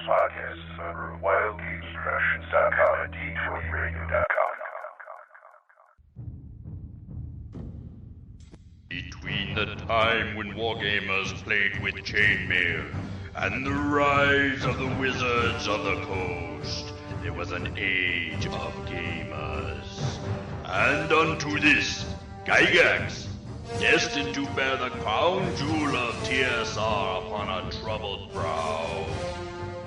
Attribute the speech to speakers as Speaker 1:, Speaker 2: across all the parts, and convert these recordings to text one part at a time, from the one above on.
Speaker 1: podcast over at wildgamesproductions.com and d20radio.com.
Speaker 2: Between the time when wargamers played with chainmail and the rise of the Wizards of the Coast, there was an age of gamers. And unto this, Gygax, destined to bear the crown jewel of TSR upon a troubled brow,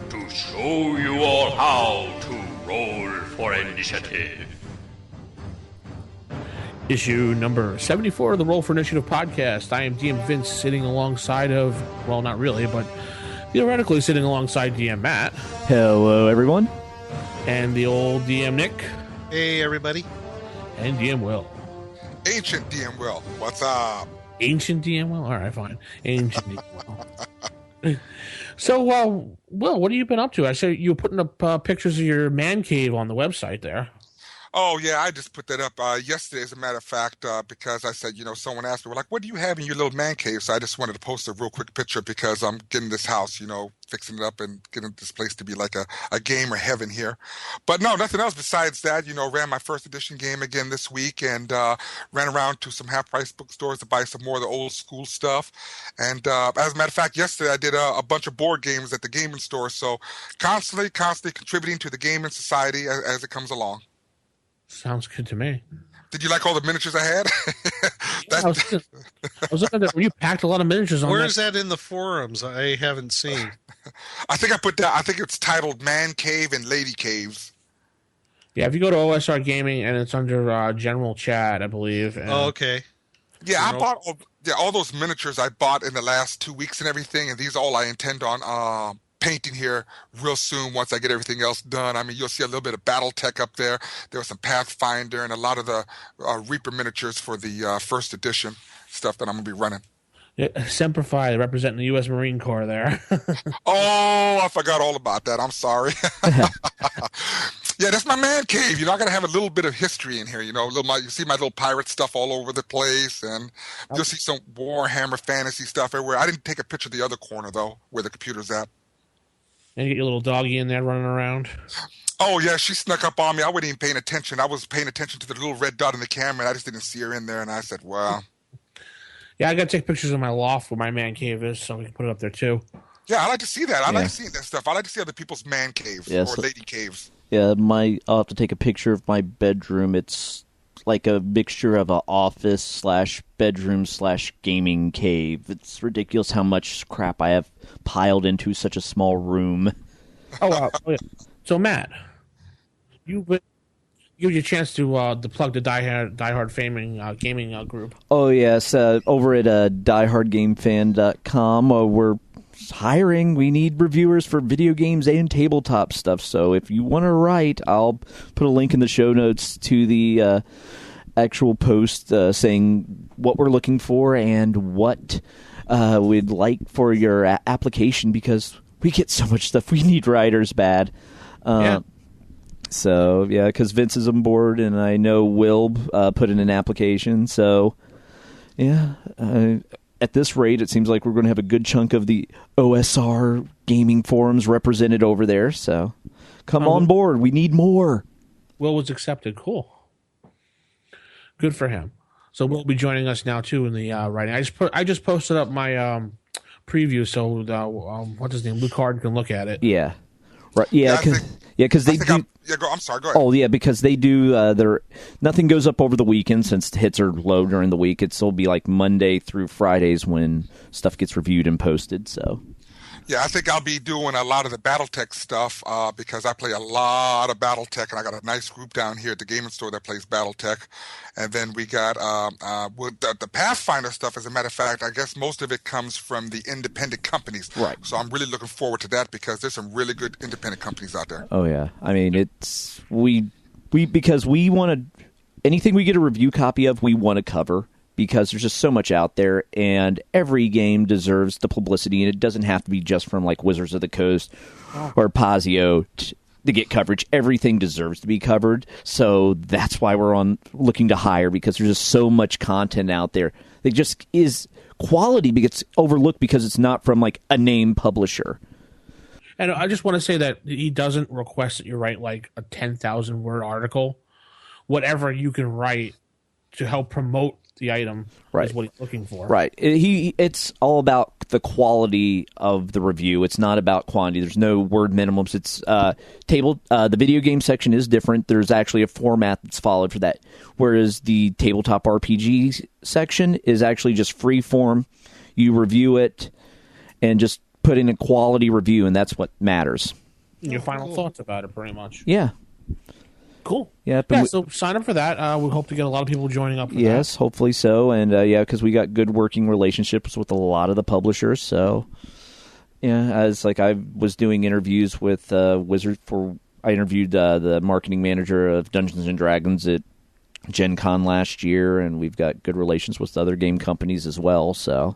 Speaker 2: to show you all how to roll for initiative.
Speaker 3: Issue number 74 of the Roll for Initiative podcast. I am DM Vince, sitting alongside of, well, not really, but theoretically sitting alongside DM Matt.
Speaker 4: Hello, everyone.
Speaker 3: And the old DM Nick.
Speaker 5: Hey, everybody.
Speaker 3: And DM Will.
Speaker 6: Ancient DM Will. What's up?
Speaker 3: Ancient DM Will? All right, fine. Ancient DM Will. So, Will, what have you been up to? I saw you were putting up pictures of your man cave on the website there.
Speaker 6: Oh, yeah, I just put that up yesterday, as a matter of fact, because I said, someone asked me, well, like, what do you have in your little man cave? So I just wanted to post a real quick picture because I'm getting this house, fixing it up and getting this place to be like a gamer heaven here. But no, nothing else besides that. Ran my first edition game again this week and ran around to some half-price bookstores to buy some more of the old school stuff. And as a matter of fact, yesterday I did a bunch of board games at the gaming store. So constantly contributing to the gaming society as it comes along.
Speaker 3: Sounds good to me.
Speaker 6: Did you like all the miniatures I had?
Speaker 3: Yeah, I was looking at that. You packed a lot of miniatures on.
Speaker 5: Where is that in the forums? I haven't seen.
Speaker 6: I think I put that. I think it's titled Man Cave and Lady Caves.
Speaker 3: Yeah, if you go to OSR Gaming and it's under General Chat, I believe. And
Speaker 5: okay.
Speaker 6: Yeah, I bought all those miniatures I bought in the last 2 weeks and everything, and these all I intend on painting here real soon once I get everything else done. I mean, you'll see a little bit of BattleTech up there. There was some Pathfinder and a lot of the Reaper miniatures for the first edition stuff that I'm going to be running.
Speaker 3: Yeah, Semper Fi, representing the U.S. Marine Corps there.
Speaker 6: Oh, I forgot all about that. I'm sorry. Yeah, that's my man cave. I got to have a little bit of history in here. You see my little pirate stuff all over the place, and you'll see some Warhammer fantasy stuff everywhere. I didn't take a picture of the other corner, though, where the computer's at.
Speaker 3: And you get your little doggy in there running around.
Speaker 6: Oh, yeah, she snuck up on me. I wasn't even paying attention. I was paying attention to the little red dot in the camera, and I just didn't see her in there, and I said, wow.
Speaker 3: Yeah, I got to take pictures of my loft where my man cave is, so we can put it up there, too.
Speaker 6: Yeah, I like to see that. I like seeing that stuff. I like to see other people's man caves or lady caves.
Speaker 4: Yeah, I'll have to take a picture of my bedroom. It's like a mixture of an office / bedroom / gaming cave. It's ridiculous how much crap I have piled into such a small room.
Speaker 3: Oh, wow. Yeah. So, Matt, give you a chance to plug the Die Hard gaming group.
Speaker 4: Oh, yes. Over at diehardgamefan.com, we're hiring. We need reviewers for video games and tabletop stuff. So if you want to write, I'll put a link in the show notes to the actual post saying what we're looking for and what we'd like for your application, because we get so much stuff. We need writers bad.
Speaker 3: Yeah.
Speaker 4: So, yeah, because Vince is on board, and I know Will put in an application. So, yeah, at this rate, it seems like we're going to have a good chunk of the OSR gaming forums represented over there. So, come on board. We need more.
Speaker 3: Will was accepted. Cool. Good for him. So Will will be joining us now too in the writing. I just posted up my preview, so what's his name, Luke Hard can look at it.
Speaker 4: Yeah. Right. Yeah. Because they do.
Speaker 6: I'm sorry. Go ahead.
Speaker 4: Oh, yeah, because they do. Nothing goes up over the weekend since the hits are low during the week. It'll be like Monday through Fridays when stuff gets reviewed and posted. So.
Speaker 6: Yeah, I think I'll be doing a lot of the BattleTech stuff because I play a lot of BattleTech, and I got a nice group down here at the gaming store that plays BattleTech. And then we got the Pathfinder stuff. As a matter of fact, I guess most of it comes from the independent companies.
Speaker 4: Right.
Speaker 6: So I'm really looking forward to that because there's some really good independent companies out there.
Speaker 4: Oh, yeah. I mean, it's because we want to – anything we get a review copy of, we want to cover. Because there's just so much out there, and every game deserves the publicity, and it doesn't have to be just from like Wizards of the Coast or Pazio to get coverage. Everything deserves to be covered, so that's why we're looking to hire, because there's just so much content out there. It just is quality, but gets overlooked because it's not from like a name publisher.
Speaker 3: And I just want to say that he doesn't request that you write like a 10,000 word article. Whatever you can write to help promote the item
Speaker 4: Right.
Speaker 3: is what he's looking for.
Speaker 4: Right. It's all about the quality of the review. It's not about quantity. There's no word minimums. It's the video game section is different. There's actually a format that's followed for that. Whereas the tabletop RPG section is actually just free form. You review it and just put in a quality review, and that's what matters.
Speaker 3: And your final thoughts about it, pretty much.
Speaker 4: Yeah.
Speaker 3: Cool.
Speaker 4: Yeah,
Speaker 3: so sign up for that. We hope to get a lot of people joining up for
Speaker 4: yes,
Speaker 3: that.
Speaker 4: hopefully so. And because we got good working relationships with a lot of the publishers. So, yeah, as like I was doing interviews with Wizard I interviewed the marketing manager of Dungeons and Dragons at Gen Con last year, and we've got good relations with other game companies as well. So,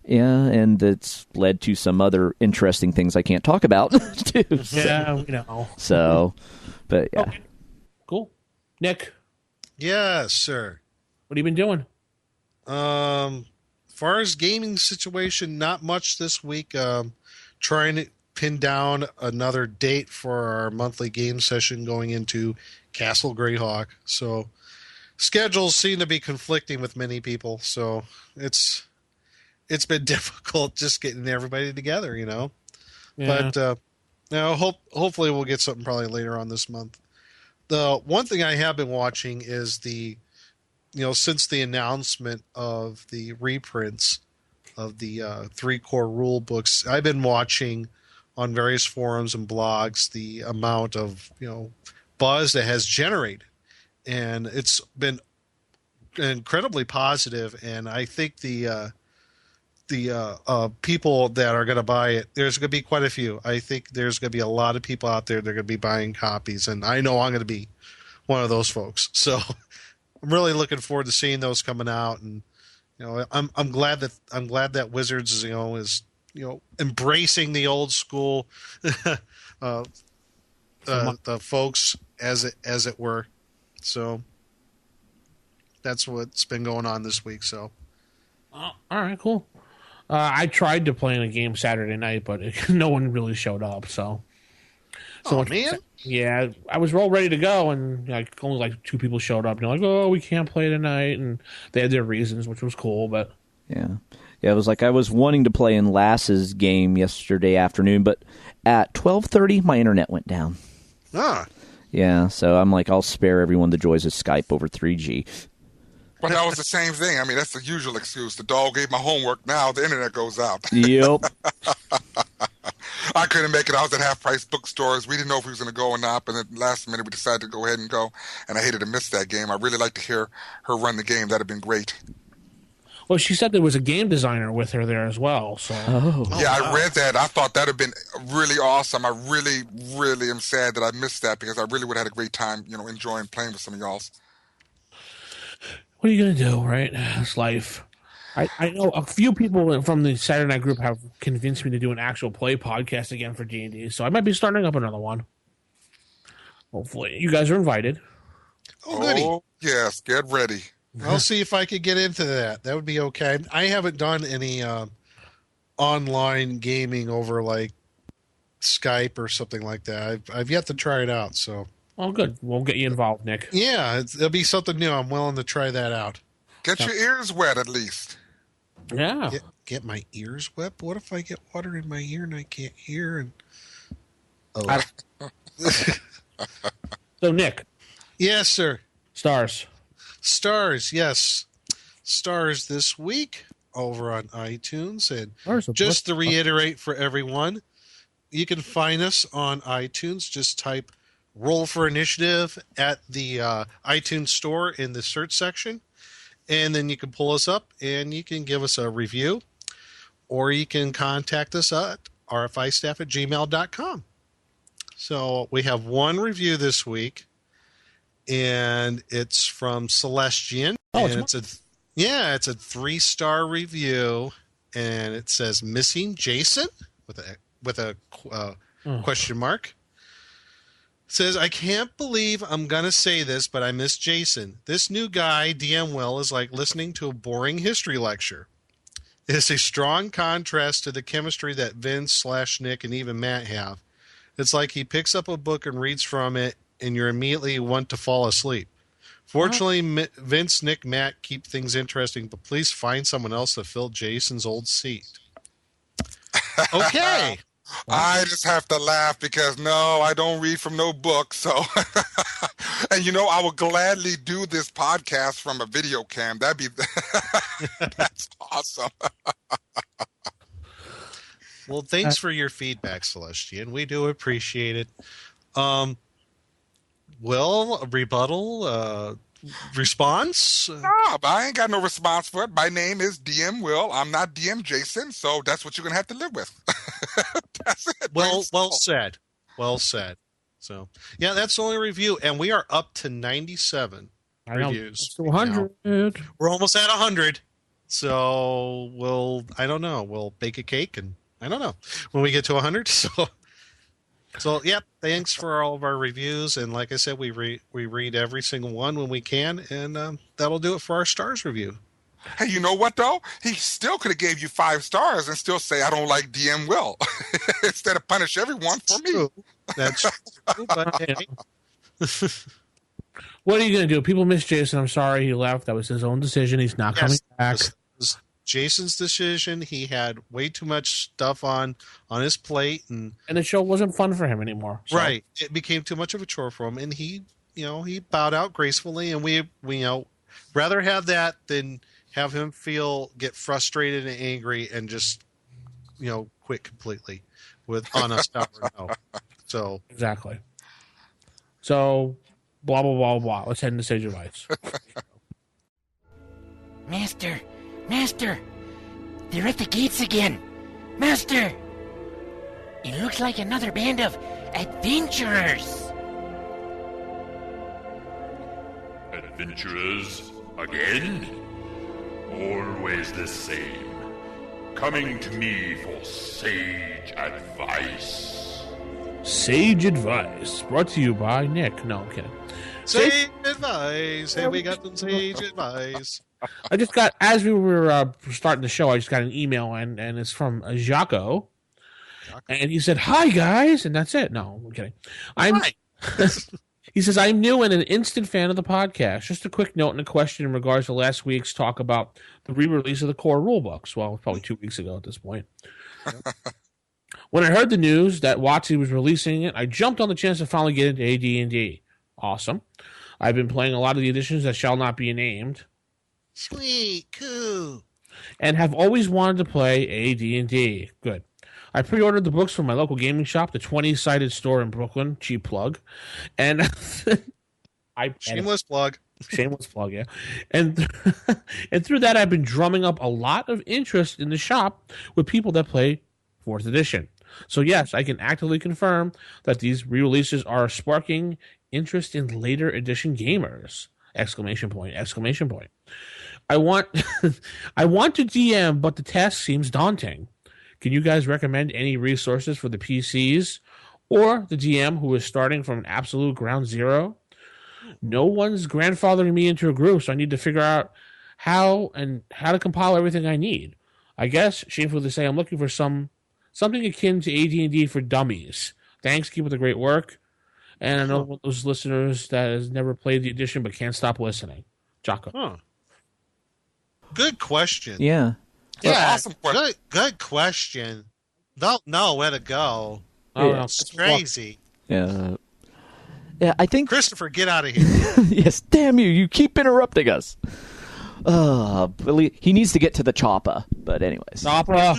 Speaker 4: yeah, and it's led to some other interesting things I can't talk about too. So.
Speaker 3: Yeah, we know.
Speaker 4: So, but yeah.
Speaker 3: Okay. Cool. Nick,
Speaker 5: Yes, sir.
Speaker 3: what have you been doing?
Speaker 5: Far as gaming situation, not much this week. Trying to pin down another date for our monthly game session going into Castle Greyhawk. So schedules seem to be conflicting with many people. So it's been difficult just getting everybody together, you know.
Speaker 3: Yeah.
Speaker 5: But hopefully we'll get something probably later on this month. The one thing I have been watching is since the announcement of the reprints of the 3 core rule books, I've been watching on various forums and blogs the amount of buzz that has generated, and it's been incredibly positive. And I think the people that are going to buy it, there's going to be quite a few. I think there's going to be a lot of people out there that are going to be buying copies, and I know I'm going to be one of those folks. So I'm really looking forward to seeing those coming out, and I'm glad that Wizards is embracing the old school the folks as it were. So that's what's been going on this week. So
Speaker 3: All right, cool. I tried to play in a game Saturday night, but no one really showed up. So
Speaker 5: man,
Speaker 3: yeah, I was all ready to go, and only like 2 people showed up. And they're like, "Oh, we can't play tonight," and they had their reasons, which was cool. But
Speaker 4: yeah, it was like I was wanting to play in Lass's game yesterday afternoon, but at 12:30 my internet went down. Yeah, so I'm like, I'll spare everyone the joys of Skype over 3G.
Speaker 6: But that was the same thing. I mean, that's the usual excuse. The dog ate my homework. Now the internet goes out.
Speaker 4: Yep.
Speaker 6: I couldn't make it. I was at half-price bookstores. We didn't know if we was going to go or not, but at the last minute we decided to go ahead and go. And I hated to miss that game. I really like to hear her run the game. That'd have been great.
Speaker 3: well, she said there was a game designer with her there as well. So
Speaker 6: Yeah, I read that. I thought that would have been really awesome. I really, really am sad that I missed that because I really would have had a great time, enjoying playing with some of y'all.
Speaker 3: what are you gonna do, right? It's life. I know a few people from the Saturday Night group have convinced me to do an actual play podcast again for D&D, so I might be starting up another one. Hopefully, you guys are invited.
Speaker 5: Oh, goody.
Speaker 6: Oh, yes, get ready.
Speaker 5: I'll see if I could get into that. That would be okay. I haven't done any online gaming over like Skype or something like that. I've yet to try it out. So,
Speaker 3: Oh, good. We'll get you involved, Nick.
Speaker 5: yeah, it'll be something new. I'm willing to try that out.
Speaker 6: Get your ears wet at least.
Speaker 3: Yeah.
Speaker 5: Get my ears wet? What if I get water in my ear and I can't hear? And
Speaker 3: So, Nick,
Speaker 5: yes, sir.
Speaker 3: stars.
Speaker 5: Stars, yes. Stars this week over on iTunes. And
Speaker 3: Stars,
Speaker 5: just to reiterate for everyone, you can find us on iTunes. Just type Roll for Initiative at the iTunes store in the search section. And then you can pull us up and you can give us a review. Or you can contact us at rfistaff@gmail.com. So we have one review this week. And it's from Celestian.
Speaker 3: Oh,
Speaker 5: and it's a 3-star review, and it says "Missing Jason" with a question mark. It says, "I can't believe I'm gonna say this, but I miss Jason. This new guy, DM Will, is like listening to a boring history lecture. is a strong contrast to the chemistry that Vince/Nick and even Matt have. It's like he picks up a book and reads from it, and you immediately want to fall asleep. Fortunately, Vince, Nick, Matt keep things interesting, but please find someone else to fill Jason's old seat. Okay.
Speaker 6: I just have to laugh because no, I don't read from no book. So, and I will gladly do this podcast from a video cam. That'd be that's awesome.
Speaker 5: Well, thanks for your feedback, Celestian. We do appreciate it. Will, a rebuttal, response?
Speaker 6: No, but I ain't got no response for it. My name is DM Will. I'm not DM Jason, so that's what you're gonna have to live with. That's it.
Speaker 5: Well said. Well said. So, yeah, that's the only review, and we are up to 97 reviews.
Speaker 3: 100.
Speaker 5: We're almost at 100. So I don't know. We'll bake a cake, and I don't know when we get to 100. So yep. Thanks for all of our reviews, and like I said, we read every single one when we can, and that'll do it for our stars review.
Speaker 6: Hey, you know what though? He still could have gave you 5 stars and still say I don't like DM Will instead of punish everyone for me.
Speaker 5: That's true. But hey.
Speaker 3: What are you going to do? People miss Jason. I'm sorry he left. That was his own decision. He's not coming back.
Speaker 5: This was Jason's decision. He had way too much stuff on his plate, and
Speaker 3: the show wasn't fun for him anymore. So.
Speaker 5: Right. It became too much of a chore for him, and he bowed out gracefully, and we rather have that than have him get frustrated and angry and just quit completely on us. So
Speaker 3: exactly. So blah blah blah blah. Let's head into Sage Advice.
Speaker 7: Master, they're at the gates again. Master, it looks like another band of adventurers.
Speaker 2: Adventurers again? Always the same. Coming to me for sage advice.
Speaker 3: Sage Advice, brought to you by Nick. No, I'm kidding.
Speaker 5: Sage advice. Hey, we got some sage advice.
Speaker 3: I just got, as we were starting the show, I just got an email, and it's from Jaco. And he said, "Hi, guys," and that's it. No, I'm kidding.
Speaker 5: Hi.
Speaker 3: He says, "I'm new and an instant fan of the podcast. Just a quick note and a question in regards to last week's talk about the re-release of the core rulebooks. Well, probably 2 weeks ago at this point. When I heard the news that WotC was releasing it, I jumped on the chance to finally get into AD&D. Awesome. I've been playing a lot of the editions that shall not be named.
Speaker 5: Sweet, cool.
Speaker 3: And have always wanted to play AD&D. Good. I pre-ordered the books from my local gaming shop, the 20-sided store in Brooklyn. Cheap plug. And
Speaker 5: shameless plug.
Speaker 3: Shameless plug, yeah. And through that, I've been drumming up a lot of interest in the shop with people that play 4th edition. So yes, I can actively confirm that these re-releases are sparking interest in later edition gamers! Exclamation point, exclamation point. I want to DM, but the task seems daunting. Can you guys recommend any resources for the PCs or the DM who is starting from an absolute ground zero? No one's grandfathering me into a group, so I need to figure out how to compile everything I need. I guess, shameful to say, I'm looking for something akin to AD&D for dummies. Thanks, keep up the great work. And I know one of those listeners that has never played the edition but can't stop listening. Jaco.
Speaker 5: Huh. Good question.
Speaker 4: Yeah.
Speaker 5: Yeah,
Speaker 6: awesome question.
Speaker 5: Good question. Don't know where to go.
Speaker 3: Oh, no.
Speaker 5: It's crazy.
Speaker 4: Yeah. Yeah, I think...
Speaker 5: Christopher, get out of here.
Speaker 4: Yes, damn you. You keep interrupting us. He needs to get to the chopper. But anyways.
Speaker 3: Chopper.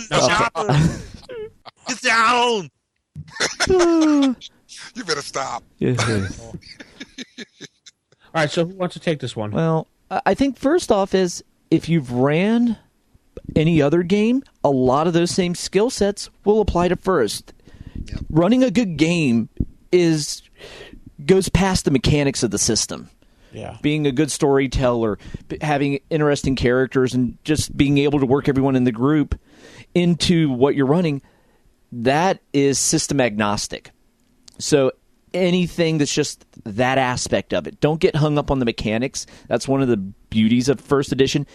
Speaker 5: Get down.
Speaker 6: You better stop.
Speaker 4: Yeah.
Speaker 3: All right, so who wants to take this one?
Speaker 4: Well, I think first off is if you've ran any other game, a lot of those same skill sets will apply to first.
Speaker 5: Yep.
Speaker 4: Running a good game goes past the mechanics of the system.
Speaker 3: Yeah.
Speaker 4: Being a good storyteller, having interesting characters, and just being able to work everyone in the group into what you're running, that is system agnostic. So anything that's just that aspect of it. Don't get hung up on the mechanics. That's one of the beauties of first edition.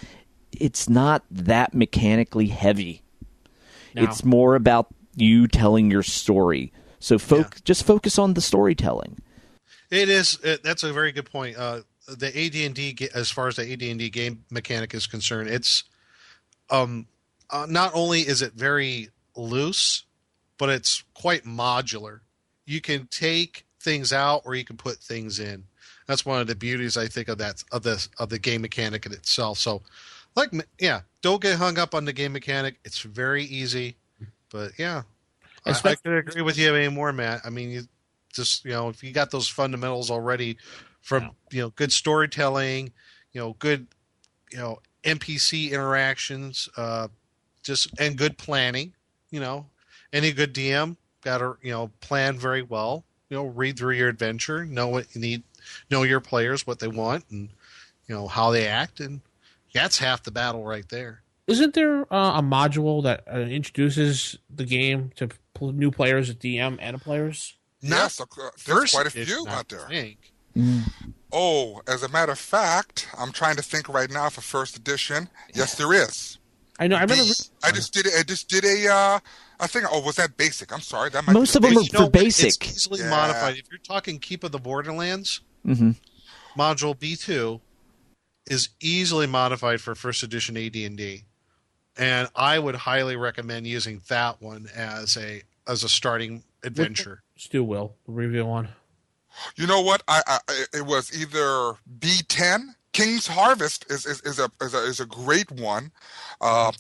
Speaker 4: it's not that mechanically heavy.
Speaker 3: No.
Speaker 4: It's more about you telling your story. So just focus on the storytelling.
Speaker 5: It is. That's a very good point. The AD&D, as far as the AD&D game mechanic is concerned, it's not only is it very loose, but it's quite modular. You can take things out or you can put things in. That's one of the beauties, I think, of the game mechanic in itself. So, don't get hung up on the game mechanic. It's very easy, but I could agree with you anymore, Matt. I mean, you just if you got those fundamentals already from good storytelling, good NPC interactions, and good planning. Any good DM got to plan very well. Read through your adventure, know what you need, know your players, what they want, and how they act, and that's half the battle right there.
Speaker 3: Isn't there a module that introduces the game to new players, at DM and players?
Speaker 6: Yes, there's quite a few out there. Oh, as a matter of fact, I'm trying to think right now for first edition. Yes, there is.
Speaker 3: I know. I remember.
Speaker 6: I just did a. I think. Oh, was that basic? I'm sorry. That might
Speaker 4: Most
Speaker 6: be
Speaker 4: of them are for basic.
Speaker 5: It's easily modified. If you're talking Keep of the Borderlands,
Speaker 4: Mm-hmm.
Speaker 5: module B2 is easily modified for first edition AD&D, and I would highly recommend using that one as a starting adventure.
Speaker 3: Stu will review one.
Speaker 6: You know what? It was either B10. King's Harvest is a great one. And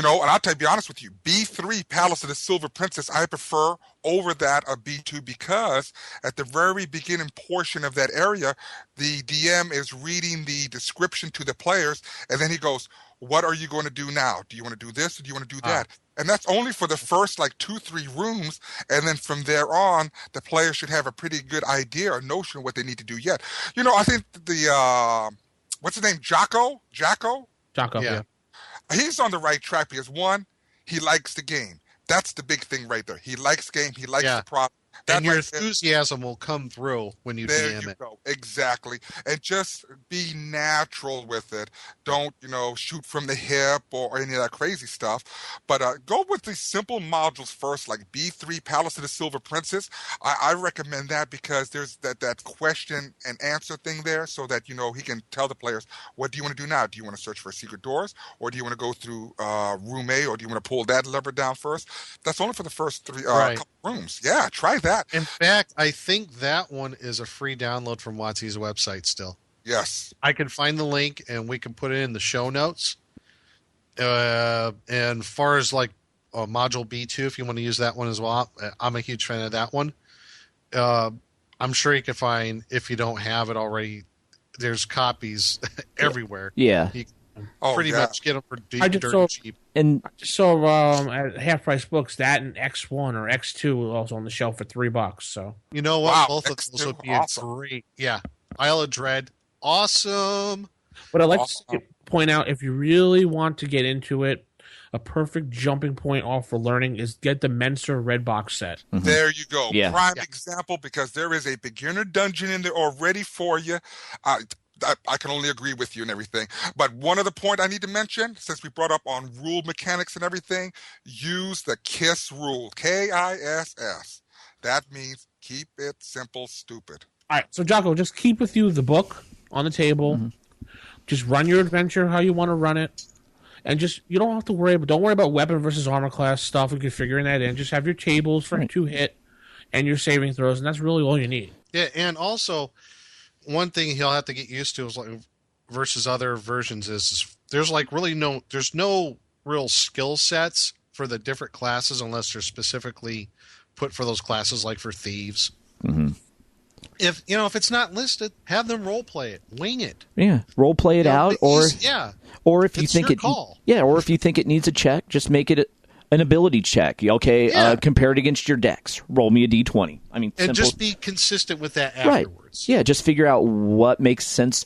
Speaker 6: I'll be honest with you, B3 Palace of the Silver Princess I prefer over that of B2 because at the very beginning portion of that area, the DM is reading the description to the players, and then he goes, "What are you going to do now? Do you want to do this or do you want to do that?" And that's only for the first 2-3 rooms, and then from there on, the player should have a pretty good idea or notion of what they need to do yet. I think the what's his name? Jocko,
Speaker 3: yeah.
Speaker 6: He's on the right track because one, he likes the game. That's the big thing right there. He likes the game. He likes the product.
Speaker 5: And your enthusiasm will come through when you
Speaker 6: there
Speaker 5: DM
Speaker 6: you
Speaker 5: it.
Speaker 6: go. Exactly. And just be natural with it. Don't, shoot from the hip or any of that crazy stuff. But go with the simple modules first, like B3 Palace of the Silver Princess. I recommend that because there's that question and answer thing there so that, he can tell the players, what do you want to do now? Do you want to search for secret doors? Or do you want to go through room A? Or do you want to pull that lever down first? That's only for the first 3 couple rooms. Yeah, try that.
Speaker 5: In fact, I think that one is a free download from WotC's website still.
Speaker 6: Yes.
Speaker 5: I can find the link and we can put it in the show notes. And far as module B2, if you want to use that one as well, I'm a huge fan of that one. I'm sure you can find, if you don't have it already, there's copies everywhere.
Speaker 4: Yeah.
Speaker 5: You can much get them for cheap.
Speaker 4: And
Speaker 3: I just saw at Half Price Books that and X1 or X2 was also on the shelf for $3. So
Speaker 5: you know what?
Speaker 6: Wow,
Speaker 5: both of those would be great. Yeah, Isle of Dread, awesome.
Speaker 3: But I'd like to point out, if you really want to get into it, a perfect jumping point off for learning is get the Mensa Red Box set.
Speaker 4: Mm-hmm.
Speaker 6: There you go.
Speaker 4: Yeah.
Speaker 6: Prime example, because there is a beginner dungeon in there already for you. I can only agree with you and everything. But one other point I need to mention, since we brought up on rule mechanics and everything, use the KISS rule. KISS. That means keep it simple, stupid.
Speaker 3: All right, so Jocko, just keep with you the book on the table. Mm-hmm. Just run your adventure how you want to run it. And you don't have to worry, but don't worry about weapon versus armor class stuff and configuring that in. Just have your tables for 2 hit and your saving throws, and that's really all you need.
Speaker 5: Yeah, and also one thing he'll have to get used to is versus other versions is there's no real skill sets for the different classes unless they're specifically put for those classes, like for thieves.
Speaker 4: Mm-hmm.
Speaker 5: If it's not listed, have them role play it, wing it.
Speaker 4: Yeah, role play it out, or if you think or if you think it needs a check, just make it an ability check. Okay, compare it against your dex. Roll me a d20. I mean,
Speaker 5: and just be consistent with that afterwards.
Speaker 4: Yeah, just figure out what makes sense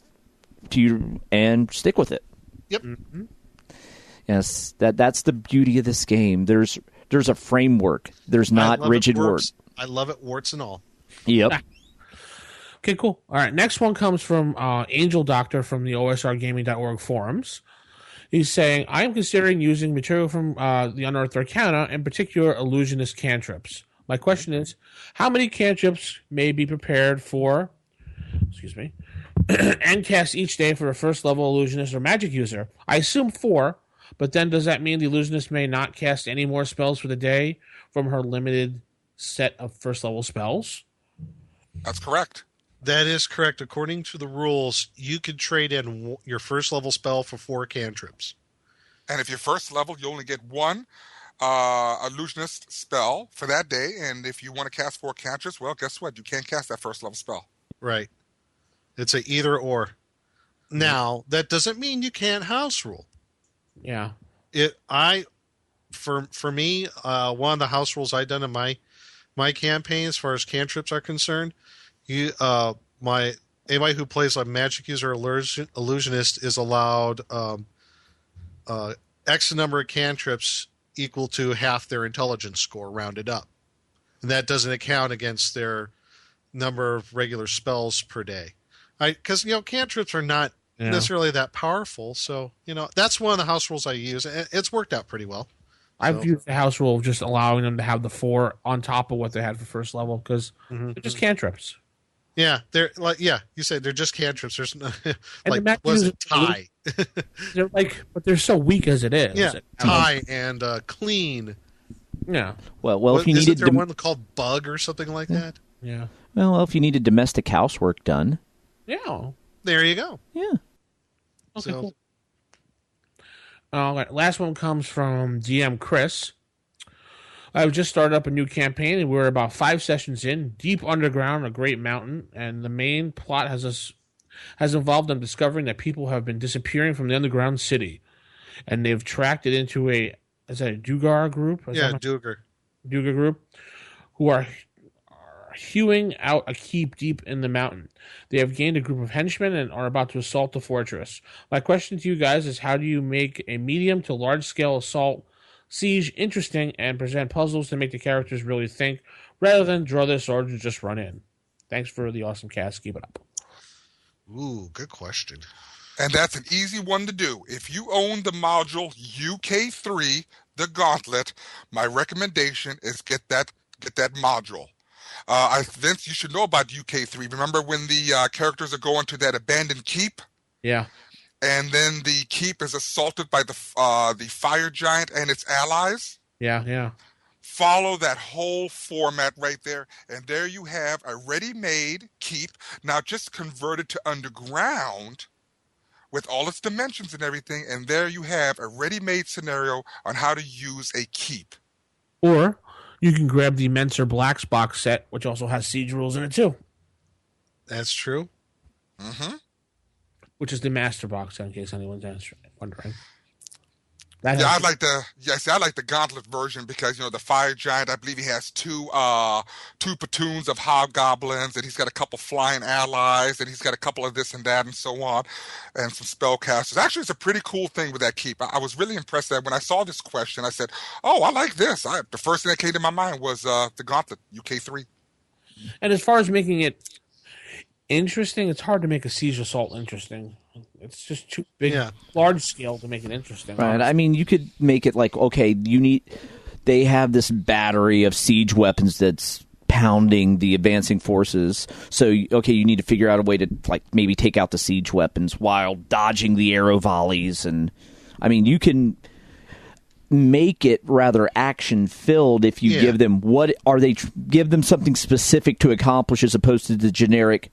Speaker 4: to you and stick with it.
Speaker 5: Yep.
Speaker 3: Mm-hmm.
Speaker 4: Yes, that's the beauty of this game. There's a framework. There's not rigid words.
Speaker 5: I love it, warts and all.
Speaker 4: Yep.
Speaker 3: Okay, cool. All right, next one comes from Angel Doctor from the OSRgaming.org forums. He's saying, I am considering using material from the Unearthed Arcana, in particular illusionist cantrips. My question is, how many cantrips may be prepared for, and cast each day for a first level illusionist or magic user? I assume 4, but then does that mean the illusionist may not cast any more spells for the day from her limited set of first level spells?
Speaker 6: That's correct.
Speaker 5: That is correct. According to the rules, you could trade in your first level spell for 4 cantrips.
Speaker 6: And if you're first level, you only get 1 illusionist spell for that day. And if you want to cast 4 cantrips, well, guess what? You can't cast that first level spell.
Speaker 5: Right. It's a either or. Now, that doesn't mean you can't house rule.
Speaker 3: Yeah.
Speaker 5: For me, one of the house rules I've done in my campaign, as far as cantrips are concerned, anybody who plays a magic user or illusionist is allowed X number of cantrips equal to half their intelligence score rounded up, and that doesn't account against their number of regular spells per day. Because cantrips are not necessarily that powerful, so that's one of the house rules I use. It's worked out pretty well.
Speaker 3: I've used the house rule of just allowing them to have the 4 on top of what they had for first level because they're just cantrips.
Speaker 5: Yeah, they're you said they're just cantrips. There's no
Speaker 3: was
Speaker 5: it tie?
Speaker 3: But they're so weak as it is.
Speaker 5: Yeah, tie and clean.
Speaker 3: Yeah.
Speaker 4: Well, if you
Speaker 5: isn't
Speaker 4: needed
Speaker 5: there one called bug or something like that?
Speaker 3: Yeah.
Speaker 4: Well, if you needed domestic housework done.
Speaker 3: Yeah.
Speaker 5: There you go.
Speaker 4: Yeah.
Speaker 3: Okay, cool. All right, last one comes from DM Chris. I've just started up a new campaign, and we're about 5 sessions in, deep underground, a great mountain, and the main plot has involved them discovering that people have been disappearing from the underground city, and they've tracked it into a Dugar group?
Speaker 5: Dugar
Speaker 3: group, who are hewing out a keep deep in the mountain. They have gained a group of henchmen and are about to assault the fortress. My question to you guys is, how do you make a medium to large scale assault siege interesting and present puzzles to make the characters really think rather than draw their swords and just run in? Thanks for the awesome cast. Keep it up.
Speaker 5: Ooh, good question.
Speaker 6: And that's an easy one to do. If you own the module UK3, the Gauntlet, my recommendation is get that module. Vince, you should know about UK3. Remember when the characters are going to that abandoned keep?
Speaker 3: Yeah.
Speaker 6: And then the keep is assaulted by the fire giant and its allies?
Speaker 3: Yeah.
Speaker 6: Follow that whole format right there, and there you have a ready-made keep, now just converted to underground with all its dimensions and everything, and there you have a ready-made scenario on how to use a keep.
Speaker 3: Or you can grab the Mentor Blacks box set, which also has siege rules in it too.
Speaker 5: That's true.
Speaker 6: Mm-hmm.
Speaker 3: Which is the master box set, in case anyone's wondering.
Speaker 6: I like the Gauntlet version because the fire giant, I believe he has two platoons of hobgoblins, and he's got a couple flying allies, and he's got a couple of this and that and so on, and some spellcasters. Actually, it's a pretty cool thing with that keep. I was really impressed that when I saw this question, I said, "Oh, I like this." The first thing that came to my mind was the Gauntlet UK3.
Speaker 3: And as far as making it interesting, it's hard to make a siege assault interesting. It's just too big, large scale to make it interesting.
Speaker 4: Right. Honestly. I mean, you could make it like, okay, they have this battery of siege weapons that's pounding the advancing forces. So, okay, you need to figure out a way to maybe take out the siege weapons while dodging the arrow volleys. And I mean, you can make it rather action filled if you give them give them something specific to accomplish as opposed to the generic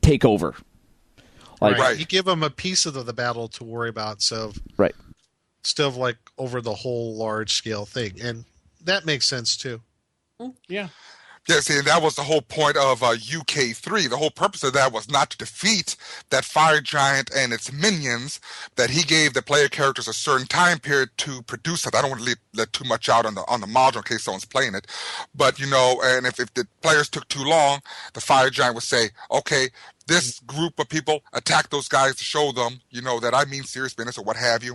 Speaker 4: take over.
Speaker 5: Right. You give them a piece of the battle to worry about, so instead of over the whole large scale thing, and that makes sense too.
Speaker 3: Yeah.
Speaker 6: Yeah, see, that was the whole point of UK3. The whole purpose of that was not to defeat that fire giant and its minions, that he gave the player characters a certain time period to produce it. I don't want to let too much out on the module in case someone's playing it. But, and if the players took too long, the fire giant would say, okay, this group of people attack those guys to show them, that I mean serious business or what have you.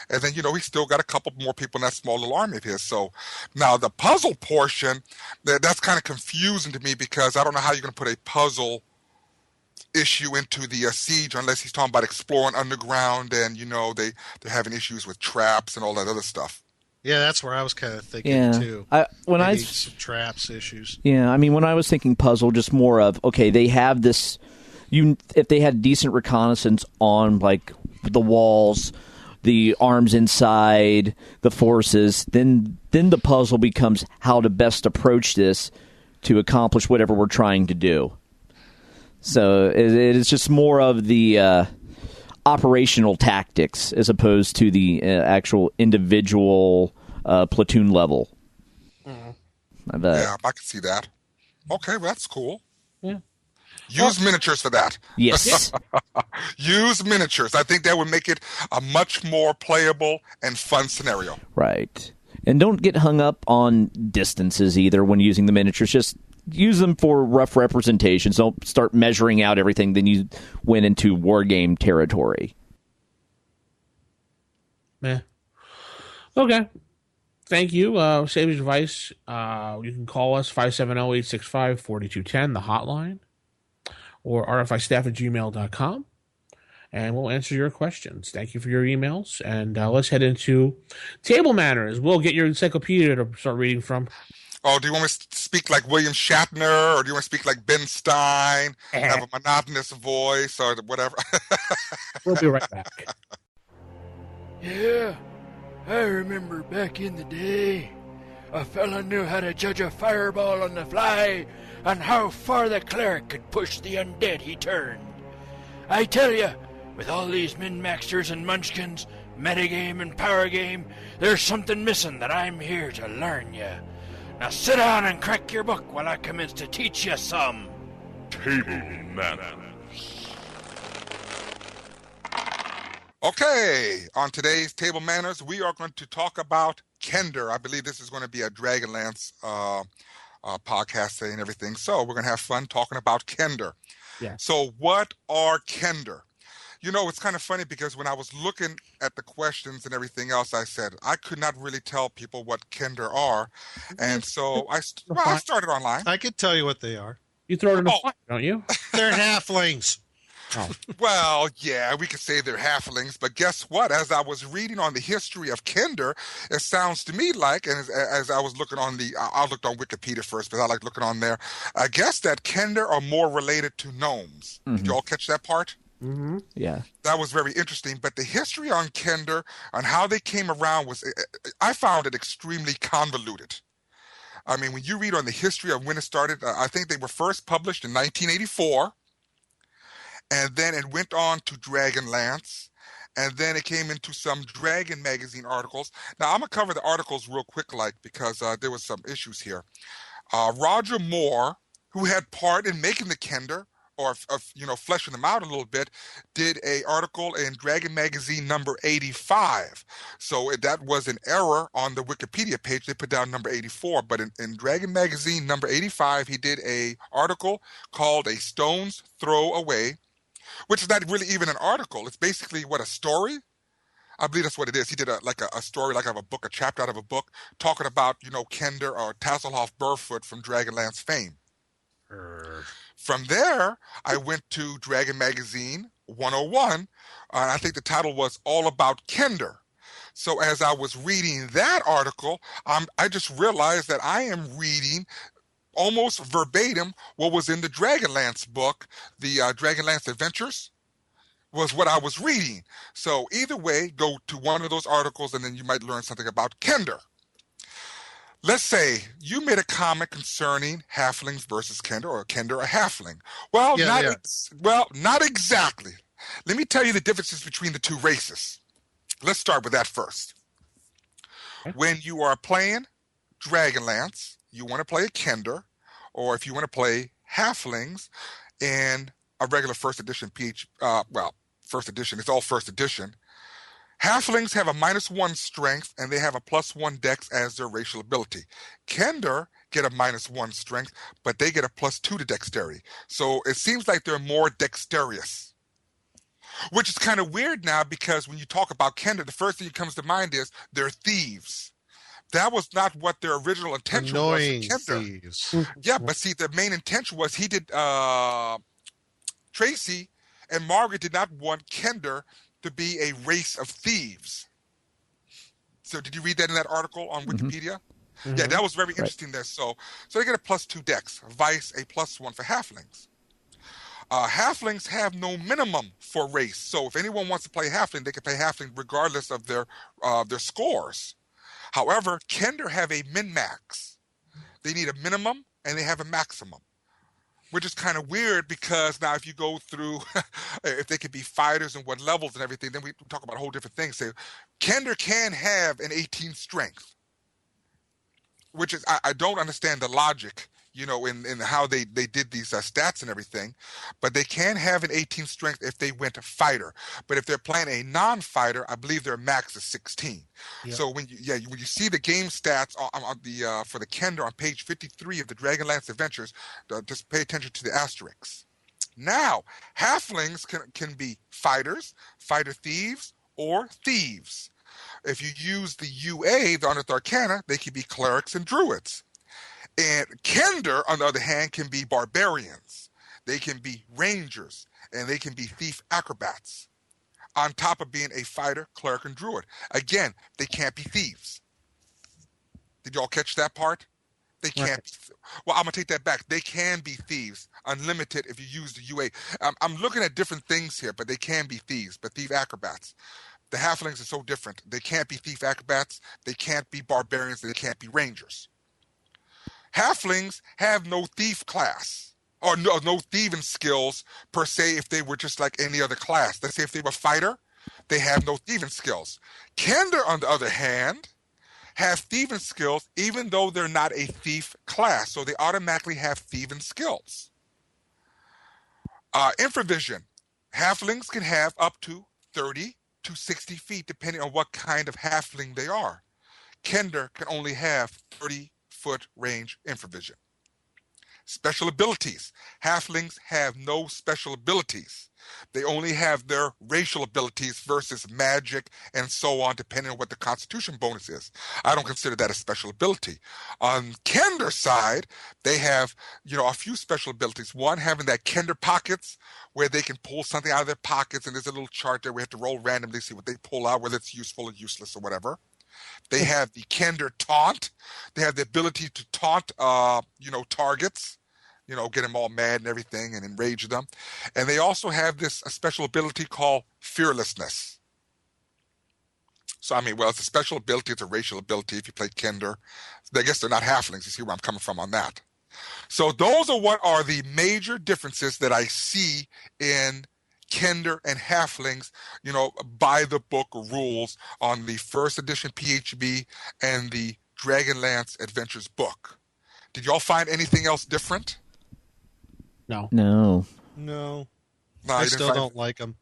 Speaker 6: And then, he's still got a couple more people in that small little army of his. So now the puzzle portion, that's kind of confusing to me because I don't know how you're going to put a puzzle issue into the siege unless he's talking about exploring underground and, they're having issues with traps and all that other stuff.
Speaker 5: Yeah, that's where I was kind of thinking too. Maybe some traps issues.
Speaker 4: Yeah, I mean, when I was thinking puzzle, just more of, okay, they have this. If they had decent reconnaissance on like the walls, the arms inside, the forces, then the puzzle becomes how to best approach this to accomplish whatever we're trying to do. So it is just more of the operational tactics as opposed to the actual individual platoon level.
Speaker 6: Mm-hmm. Yeah, I can see that. Okay, well, that's cool.
Speaker 3: Yeah.
Speaker 6: Use miniatures for that.
Speaker 4: Yes.
Speaker 6: Use miniatures. I think that would make it a much more playable and fun scenario.
Speaker 4: Right. And don't get hung up on distances either when using the miniatures. Just use them for rough representations. Don't start measuring out everything. Then you went into war game territory.
Speaker 3: Yeah. Okay. Thank you. Savage advice. You can call us 570-865-4210, the hotline, or rfistaff@gmail.com, and we'll answer your questions. Thank you for your emails. And let's head into table manners. We'll get your encyclopedia to start reading from.
Speaker 6: Oh, do you want me to speak like William Shatner, or do you want to speak like Ben Stein, have a monotonous voice, or whatever?
Speaker 3: We'll be right back.
Speaker 8: Yeah, I remember back in the day, a fella knew how to judge a fireball on the fly and how far the cleric could push the undead he turned. I tell ya, with all these min-maxers and munchkins, metagame and power game, there's something missing that I'm here to learn ya. Now sit down and crack your book while I commence to teach you some.
Speaker 2: Table manners.
Speaker 6: Okay, on today's Table Manners, we are going to talk about Kender. I believe this is going to be a Dragonlance podcast and everything. So we're going to have fun talking about Kender.
Speaker 3: Yeah.
Speaker 6: So what are Kender? It's kind of funny because when I was looking at the questions and everything else, I said I could not really tell people what Kender are. And so I started online.
Speaker 5: I could tell you what they are.
Speaker 3: You throw it in the fire, don't you?
Speaker 5: They're halflings.
Speaker 3: Oh.
Speaker 6: Well, yeah, we could say they're halflings, but guess what? As I was reading on the history of Kender, it sounds to me like, and as I was looking on I looked on Wikipedia first, but I like looking on there, I guess that Kender are more related to gnomes. Mm-hmm. Did you all catch that part?
Speaker 3: Mm-hmm.
Speaker 4: Yeah.
Speaker 6: That was very interesting, but the history on Kender and how they came around I found it extremely convoluted. I mean, when you read on the history of when it started, I think they were first published in 1984. And then it went on to Dragonlance, and then it came into some Dragon magazine articles. Now, I'm going to cover the articles real quick, because there was some issues here. Roger Moore, who had part in making the Kender, or fleshing them out a little bit, did an article in Dragon magazine number 85. So that was an error on the Wikipedia page. They put down number 84, but in Dragon magazine number 85, he did an article called A Stone's Throw Away, which is not really even an article. It's basically a story. I believe that's what it is. He did a story, like of a book, a chapter out of a book, talking about, Kender or Tasselhoff Burfoot from Dragonlance fame. From there, I went to Dragon Magazine 101, and I think the title was All About Kender. So as I was reading that article, I just realized that I am reading almost verbatim what was in the Dragonlance book, the Dragonlance Adventures, was what I was reading. So either way, go to one of those articles and then you might learn something about Kender. Let's say you made a comment concerning halflings versus Kender, or Kender a halfling. Well, not exactly. Let me tell you the differences between the two races. Let's start with that first. When you are playing Dragonlance, you want to play a Kender, or if you want to play halflings in a regular first edition first edition, it's all first edition. Halflings have a -1 strength and they have a +1 dex as their racial ability. Kender get a -1 strength, but they get a +2 to dexterity. So it seems like they're more dexterous, which is kind of weird now, because when you talk about Kender, the first thing that comes to mind is they're thieves. That was not what their original intention was.
Speaker 5: Annoying thieves.
Speaker 6: Yeah, but see, the main intention was he did Tracy and Margaret did not want Kender to be a race of thieves. So did you read that in that article on Wikipedia? Mm-hmm. Yeah, that was very interesting there. So they get a +2 dex. Vice, a +1 for halflings. Halflings have no minimum for race. So if anyone wants to play halfling, they can play halfling regardless of their scores. However, Kender have a min-max. They need a minimum and they have a maximum, which is kind of weird because now if you go through, if they could be fighters and what levels and everything, then we talk about a whole different thing. So Kender can have an 18 strength, which is, I don't understand the logic, in how they did these stats and everything, but they can have an 18 strength if they went to fighter. But if they're playing a non-fighter, I believe their max is 16. Yep. So when you see the game stats for the Kender on page 53 of the Dragonlance Adventures, just pay attention to the asterisks. Now, halflings can be fighters, fighter thieves, or thieves. If you use the UA, the Unearthed Arcana, they can be clerics and druids. And Kender, on the other hand, can be barbarians. They can be rangers, and they can be thief acrobats, on top of being a fighter, cleric, and druid. Again, they can't be thieves. Did y'all catch that part? They can't be. Well, I'm going to take that back. They can be thieves, unlimited if you use the UA. I'm looking at different things here, but they can be thieves, but thief acrobats. The halflings are so different. They can't be thief acrobats. They can't be barbarians. They can't be rangers. Halflings have no thief class or no thieving skills per se if they were just like any other class. Let's say if they were a fighter, they have no thieving skills. Kender, on the other hand, have thieving skills even though they're not a thief class, so they automatically have thieving skills. Infravision. Halflings can have up to 30 to 60 feet depending on what kind of halfling they are. Kender can only have 30-foot range infravision. Special abilities. Halflings have no special abilities. They only have their racial abilities versus magic and so on, depending on what the constitution bonus is. I don't consider that a special ability. On Kender's side, they have, a few special abilities. One, having that Kender pockets, where they can pull something out of their pockets, and there's a little chart there we have to roll randomly, see what they pull out, whether it's useful or useless or whatever. They have the Kender taunt. They have the ability to taunt, targets. Get them all mad and everything and enrage them. And they also have a special ability called fearlessness. So, it's a special ability. It's a racial ability if you play Kender. I guess they're not halflings. You see where I'm coming from on that. So those are what are the major differences that I see in Kender and halflings, by the book rules on the first edition PHB and the Dragonlance Adventures book. Did y'all find anything else different?
Speaker 4: No.
Speaker 5: I still don't like them.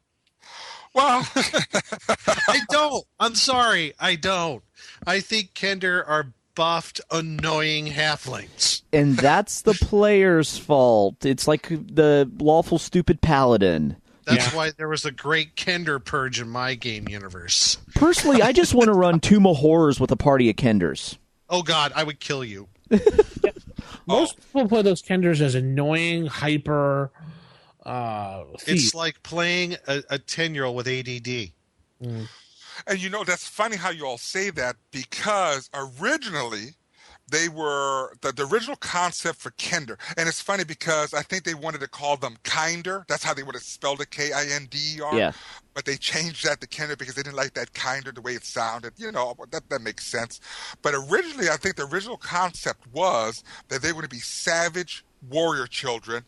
Speaker 6: Well,
Speaker 5: I don't. I'm sorry. I don't. I think Kender are buffed, annoying halflings.
Speaker 4: And that's the player's fault. It's like the lawful stupid paladin.
Speaker 5: That's why there was a great Kender purge in my game universe.
Speaker 4: Personally, I just want to run Tomb of Horrors with a party of Kenders.
Speaker 5: Oh, God, I would kill you.
Speaker 3: Most people play those Kenders as annoying, hyper.
Speaker 5: It's like playing a 10-year-old with ADD.
Speaker 6: And that's funny how you all say that, because originally they were the original concept for Kender. And it's funny because I think they wanted to call them Kinder. That's how they would have spelled it, Kinder.
Speaker 4: Yeah.
Speaker 6: But they changed that to Kender because they didn't like that Kinder, the way it sounded. That makes sense. But originally, I think the original concept was that they were going to be savage warrior children,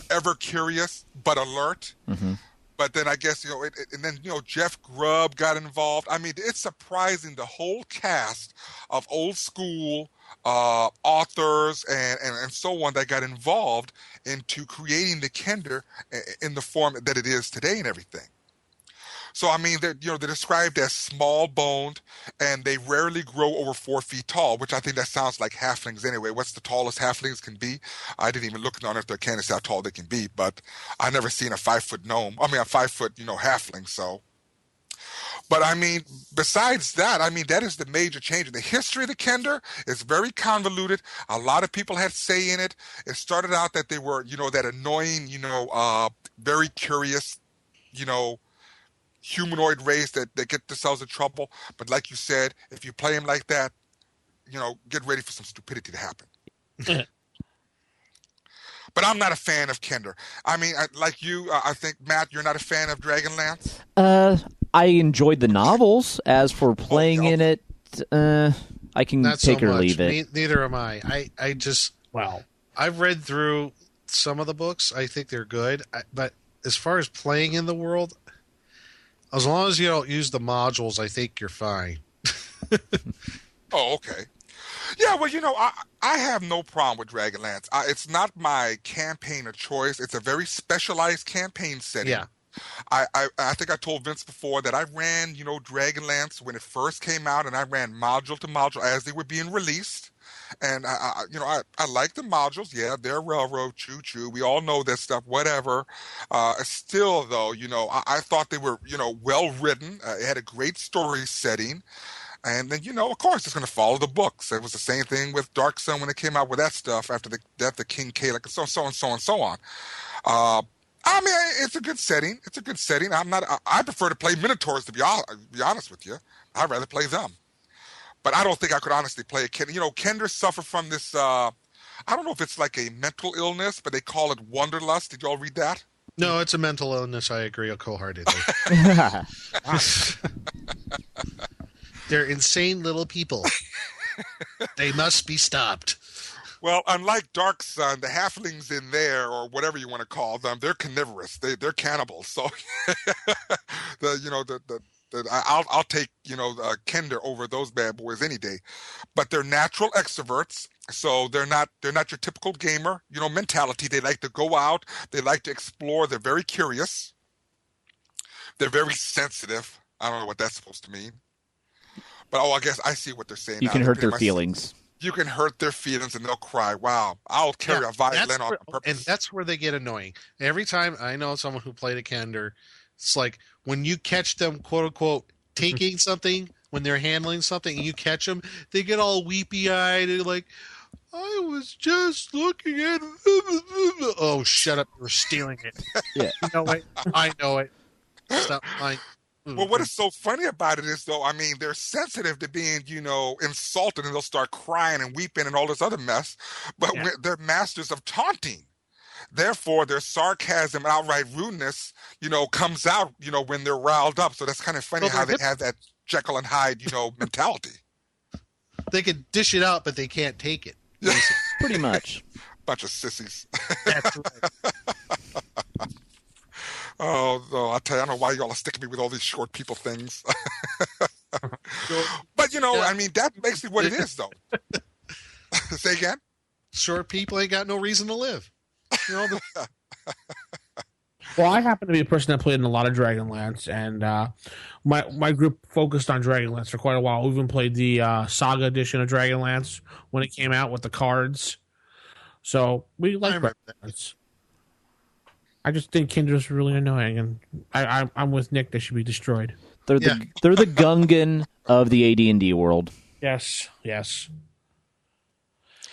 Speaker 6: ever curious but alert. Mm-hmm. But then I guess, and then Jeff Grubb got involved. It's surprising the whole cast of old school authors and so on that got involved into creating the Kender in the form that it is today and everything. So, they're described as small-boned, and they rarely grow over 4 feet tall, which I think that sounds like halflings anyway. What's the tallest halflings can be? I didn't even look on if they can see how tall they can be, but I've never seen a 5-foot gnome. A 5-foot, halfling, so. But I mean, besides that, I mean, that is the major change. The history of the Kender is very convoluted. A lot of people had say in it. It started out that they were, that annoying, very curious, humanoid race that get themselves in trouble. But like you said, if you play them like that, get ready for some stupidity to happen. But I'm not a fan of Kender. I mean, like you, I think, Matt, you're not a fan of Dragonlance?
Speaker 4: I enjoyed the novels. As for playing in it, I can
Speaker 5: Not
Speaker 4: take
Speaker 5: so
Speaker 4: or
Speaker 5: much.
Speaker 4: leave it.
Speaker 5: Neither am I. I just, I've read through some of the books. I think they're good. But as far as playing in the world, as long as you don't use the modules, I think you're fine.
Speaker 6: Oh, okay. Yeah, well, I have no problem with Dragonlance. It's not my campaign of choice. It's a very specialized campaign setting.
Speaker 5: Yeah.
Speaker 6: I think I told Vince before that I ran, Dragonlance when it first came out, and I ran module to module as they were being released. And I like the modules. Yeah, they're railroad, choo-choo. We all know that stuff, whatever. Still, though, I thought they were, well written. It had a great story setting. And then, of course, it's going to follow the books. It was the same thing with Dark Sun when it came out with that stuff after the death of King Kalek, and so on. I mean, it's a good setting. It's a good setting. I prefer to play Minotaurs, to be honest with you. I'd rather play them. But I don't think I could honestly play a Kender. Kenders suffer from this, I don't know if it's like a mental illness, but they call it wanderlust. Did you all read that?
Speaker 5: No, it's a mental illness. I agree wholeheartedly. They're insane little people. They must be stopped.
Speaker 6: Well, unlike Dark Sun, the halflings in there, or whatever you want to call them, they're carnivorous. They're cannibals. So, I'll take Kender over those bad boys any day. But they're natural extroverts, so they're not your typical gamer mentality. They like to go out. They like to explore. They're very curious. They're very sensitive. I don't know what that's supposed to mean. But, I guess I see what they're saying.
Speaker 4: You can hurt their feelings.
Speaker 6: You can hurt their feelings and they'll cry. Wow, I'll carry a violin on purpose.
Speaker 5: And that's where they get annoying. Every time I know someone who played a Kender, it's like when you catch them, quote unquote, taking something, when they're handling something and you catch them, they get all weepy eyed and like, I was just looking at it. Oh, shut up. You're stealing it.
Speaker 4: Yeah.
Speaker 5: You know it. I know it. Stop lying.
Speaker 6: Well, what is so funny about it is, though, I mean, they're sensitive to being, insulted, and they'll start crying and weeping and all this other mess. But they're masters of taunting. Therefore, their sarcasm and outright rudeness, comes out, when they're riled up. So that's kind of funny how they have that Jekyll and Hyde, mentality.
Speaker 5: They can dish it out, but they can't take it.
Speaker 4: Pretty much.
Speaker 6: Bunch of sissies.
Speaker 5: That's right.
Speaker 6: Oh, no, I'll tell you, I don't know why y'all are sticking me with all these short people things. But, I mean, that's basically what it is, though. Say again?
Speaker 5: Short people ain't got no reason to live.
Speaker 3: Well, I happen to be a person that played in a lot of Dragonlance, and my group focused on Dragonlance for quite a while. We even played the Saga edition of Dragonlance when it came out with the cards. So we like Dragonlance. I just think Kenders are really annoying, and I'm with Nick. They should be destroyed.
Speaker 4: They're the Gungan of the AD&D world.
Speaker 3: Yes.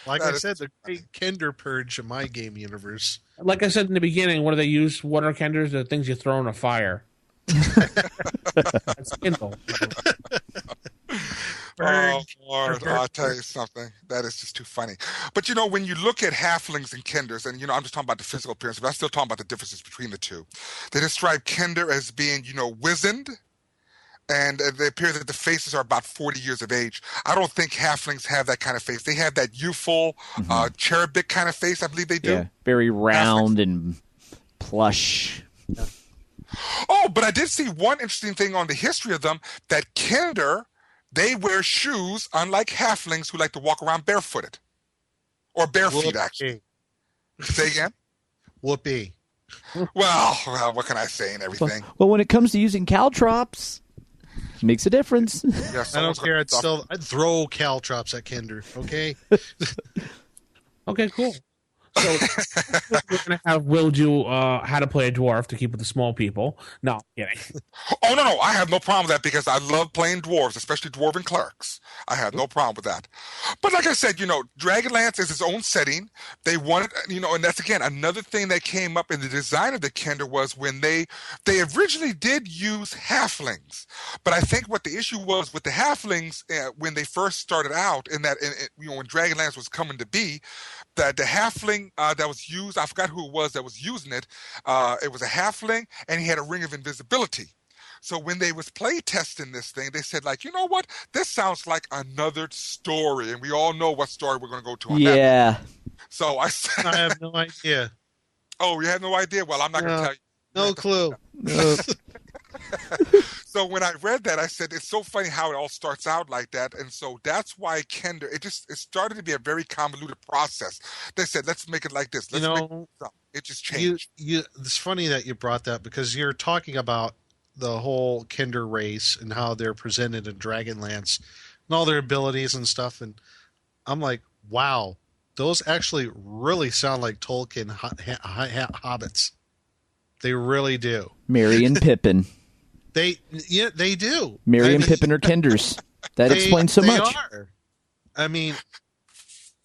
Speaker 5: Like I said, the great Kender purge of my game universe.
Speaker 3: Like I said in the beginning, what do they use? What are Kenders? The things you throw in a fire. That's Kindle.
Speaker 6: Oh, Lord, I'll tell you something. That is just too funny. But, when you look at halflings and Kenders, and, I'm just talking about the physical appearance, but I'm still talking about the differences between the two. They describe Kender as being, wizened, and they appear that the faces are about 40 years of age. I don't think halflings have that kind of face. They have that youthful, cherubic kind of face, I believe they do.
Speaker 4: Yeah, very round and plush.
Speaker 5: Yeah.
Speaker 6: Oh, but I did see one interesting thing on the history of them, that Kender, they wear shoes, unlike halflings who like to walk around barefooted. Or bare feet, actually. Say again?
Speaker 5: Whoopee.
Speaker 6: Well, what can I say and everything?
Speaker 4: Well, when it comes to using caltrops, makes a difference.
Speaker 6: Yeah,
Speaker 5: I don't care. I'd throw caltrops at Kender, okay?
Speaker 3: Okay, cool. So we're going to have Will do how to play a dwarf to keep with the small people. No, kidding.
Speaker 6: Oh, no, I have no problem with that because I love playing dwarves, especially dwarven clerics. I have no problem with that. But like I said, Dragonlance is its own setting. They wanted, and that's again another thing that came up in the design of the Kender was when they originally did use halflings, but I think what the issue was with the halflings when they first started out, in that when Dragonlance was coming to be, that the halfling that was used, I forgot who it was that was using it. It was a halfling, and he had a ring of invisibility. So when they was play testing this thing, they said, like, you know what? This sounds like another story, and we all know what story we're going to go to on that.
Speaker 4: Yeah.
Speaker 6: So I said,
Speaker 5: I have no idea.
Speaker 6: Oh, you have no idea? Well, I'm not going to tell you.
Speaker 5: No clue.
Speaker 6: So when I read that, I said, it's so funny how it all starts out like that. And so that's why Kender, it started to be a very convoluted process. They said, let's make it like this. It just changed.
Speaker 5: It's funny that you brought that because you're talking about the whole Kender race and how they're presented in Dragonlance and all their abilities and stuff. And I'm like, wow, those actually really sound like Tolkien hobbits. They really do.
Speaker 4: Merry and Pippin.
Speaker 5: They do.
Speaker 4: Merry and Pippin are Kenders. That explains so much.
Speaker 5: Are. I mean,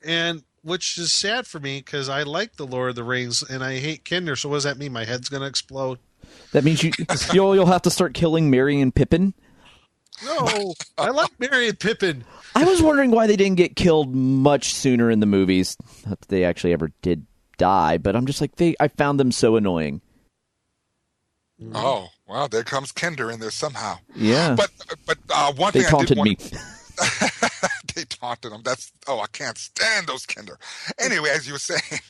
Speaker 5: and which is sad for me because I like the Lord of the Rings and I hate Kender. So what does that mean? My head's going to explode.
Speaker 4: That means you'll have to start killing Merry and Pippin?
Speaker 5: No, I like Merry and Pippin.
Speaker 4: I was wondering why they didn't get killed much sooner in the movies. Not that they actually ever did die, but I'm just like, I found them so annoying.
Speaker 6: Oh, well, there comes Kender in there somehow.
Speaker 4: Yeah.
Speaker 6: But one thing
Speaker 4: they taunted me.
Speaker 6: They taunted him. I can't stand those Kender. Anyway, as you were saying,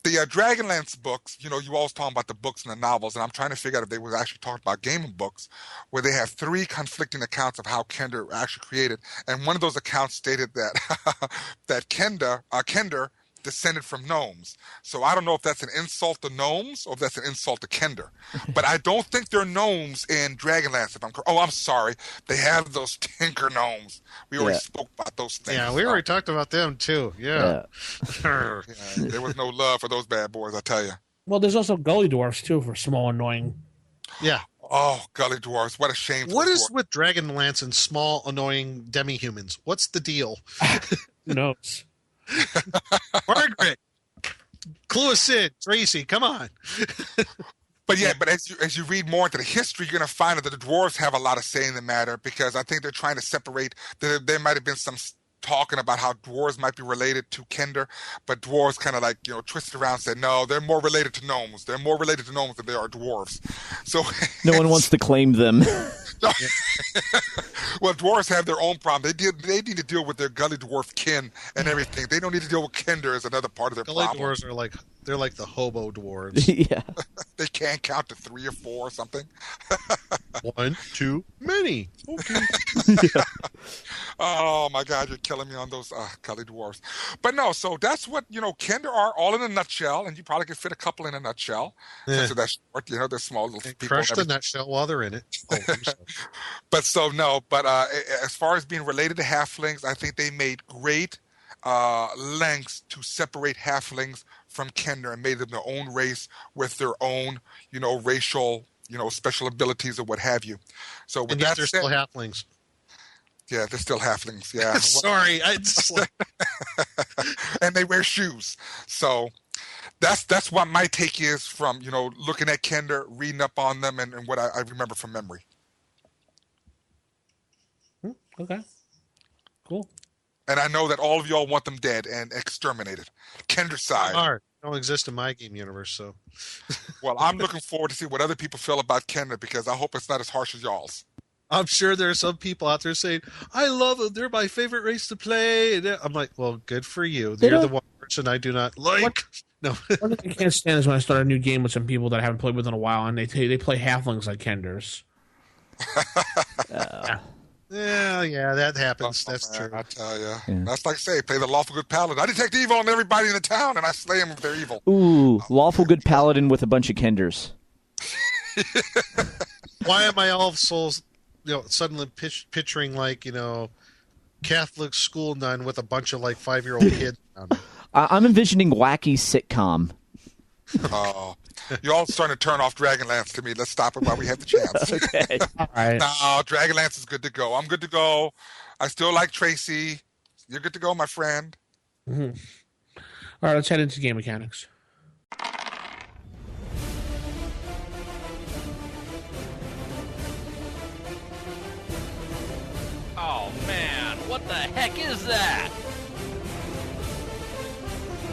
Speaker 6: the Dragonlance books, you always talking about the books and the novels, and I'm trying to figure out if they were actually talking about gaming books, where they have 3 conflicting accounts of how Kender actually created. And one of those accounts stated that that Kender descended from gnomes. So I don't know if that's an insult to gnomes or if that's an insult to Kender. But I don't think they're gnomes in Dragonlance. I'm sorry. They have those tinker gnomes. We already spoke about those things.
Speaker 5: Yeah, we already talked about them too. Yeah.
Speaker 6: There was no love for those bad boys, I tell you.
Speaker 3: Well, there's also gully dwarfs too for small, annoying.
Speaker 5: Yeah.
Speaker 6: Oh, gully dwarves. What a shame.
Speaker 5: What is with Dragonlance and small, annoying demi-humans? What's the deal?
Speaker 3: Who knows?
Speaker 5: Margaret, clue us in. Tracy, come on.
Speaker 6: But as you read more into the history, you're going to find that the dwarves have a lot of say in the matter because I think they're trying to separate. There might have been some talking about how dwarves might be related to Kender, but dwarves kind of twisted around and said, no, they're more related to gnomes. They're more related to gnomes than they are dwarves. So
Speaker 4: no one wants to claim them.
Speaker 6: Well, dwarves have their own problem. They need to deal with their gully dwarf kin and everything. They don't need to deal with Kender as another part of their
Speaker 5: gully
Speaker 6: problem.
Speaker 5: Dwarves are like the hobo dwarves.
Speaker 4: Yeah.
Speaker 6: They can't count to 3 or 4 or something.
Speaker 5: 1, 2, many. Okay.
Speaker 4: Yeah.
Speaker 6: Oh my God, you're killing me on those gully dwarves. But no, so that's what Kender are, all in a nutshell, and you probably could fit a couple in a nutshell.
Speaker 5: Yeah.
Speaker 6: So that's short, they're small little people.
Speaker 5: Crush the nutshell while they're in it.
Speaker 6: But as far as being related to halflings, I think they made great lengths to separate halflings from Kender and made them their own race with their own, racial, special abilities or what have you. So with
Speaker 5: and yet
Speaker 6: that
Speaker 5: they're
Speaker 6: said,
Speaker 5: still halflings.
Speaker 6: Yeah, they're still halflings. Yeah.
Speaker 5: Sorry,
Speaker 6: and they wear shoes. So that's what my take is from looking at Kender, reading up on them, and what I remember from memory.
Speaker 3: Okay. Cool.
Speaker 6: And I know that all of y'all want them dead and exterminated. Kender side.
Speaker 5: Don't exist in my game universe, so.
Speaker 6: Well, I'm looking forward to see what other people feel about Kender because I hope it's not as harsh as y'all's.
Speaker 5: I'm sure there are some people out there saying, I love them. They're my favorite race to play. And I'm like, well, good for you. You're the one person I do not like. No.
Speaker 3: One thing I can't stand is when I start a new game with some people that I haven't played with in a while, and they play halflings like Kenders.
Speaker 5: Yeah, that happens. That's true.
Speaker 6: I tell you. Yeah. That's like say, play the lawful good paladin. I detect evil on everybody in the town, and I slay them if they're evil.
Speaker 4: Ooh, lawful good paladin with a bunch of Kenders.
Speaker 5: Why am I all of souls, suddenly picturing Catholic school nun with a bunch of 5-year-old kids around me?
Speaker 4: I'm envisioning wacky sitcom.
Speaker 6: Oh, you're all starting to turn off Dragonlance to me. Let's stop it while we have the chance.
Speaker 4: Okay.
Speaker 3: All right.
Speaker 6: No, Dragonlance is good to go. I'm good to go. I still like Tracy. You're good to go, my friend.
Speaker 3: All right, let's head into game mechanics.
Speaker 9: Oh man, what the heck is that?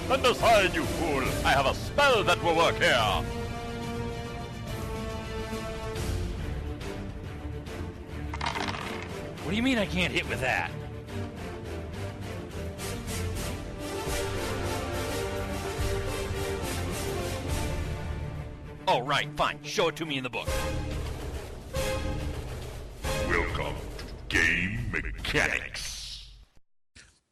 Speaker 2: Stand aside, you fool! I have a spell that will work here!
Speaker 9: What do you mean I can't hit with that? Oh, right, fine. Show it to me in the book.
Speaker 2: Welcome to Game Mechanics.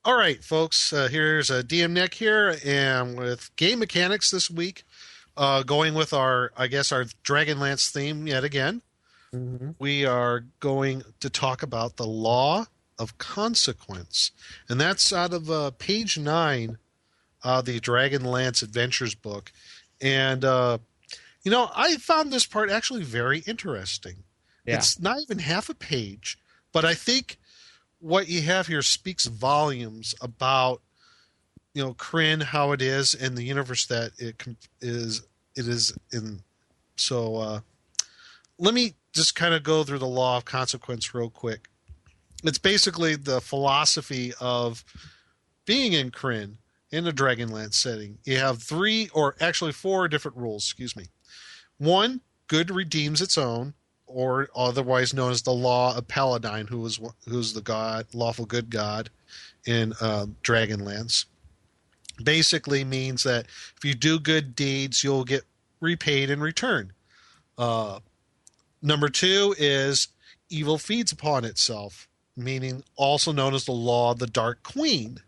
Speaker 5: All right, folks, here's DM Nick here, and with game mechanics this week, going with our Dragonlance theme yet again. We are going to talk about the law of consequence, and that's out of page 9 of the Dragonlance Adventures book. And I found this part actually very interesting.
Speaker 3: Yeah.
Speaker 5: It's not even half a page, but I think what you have here speaks volumes about, Kryn, how it is, and the universe that it is in. So let me just kind of go through the law of consequence real quick. It's basically the philosophy of being in Kryn in a Dragonlance setting. You have 4 different rules. Excuse me. 1, good redeems its own, or otherwise known as the law of Paladine, who's the god, lawful good god in Dragonlance. Basically means that if you do good deeds, you'll get repaid in return. Number 2 is evil feeds upon itself, meaning also known as the law of the Dark Queen.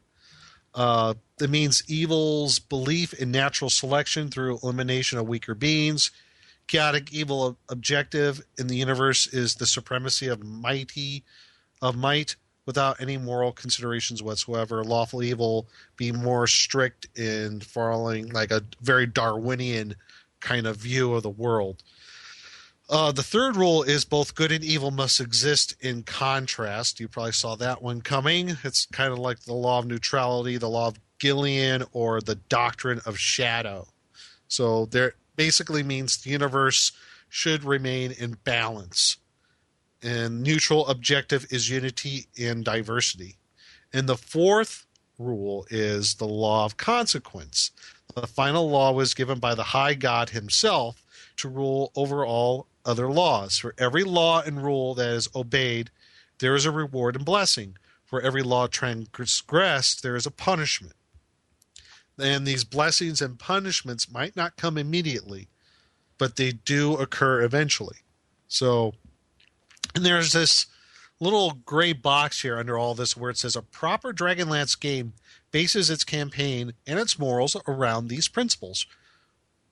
Speaker 5: That means evil's belief in natural selection through elimination of weaker beings. Chaotic evil objective in the universe is the supremacy of might without any moral considerations whatsoever. Lawful evil being more strict in following like a very Darwinian kind of view of the world. The 3rd rule is both good and evil must exist in contrast. You probably saw that one coming. It's kind of like the law of neutrality, the law of Gillian, or the doctrine of shadow. So there basically means the universe should remain in balance. And neutral objective is unity and diversity. And the 4th rule is the law of consequence. The final law was given by the High God himself to rule over all other laws. For every law and rule that is obeyed, there is a reward and blessing. For every law transgressed, there is a punishment. And these blessings and punishments might not come immediately, but they do occur eventually. So, and there's this little gray box here under all this where it says a proper Dragonlance game bases its campaign and its morals around these principles,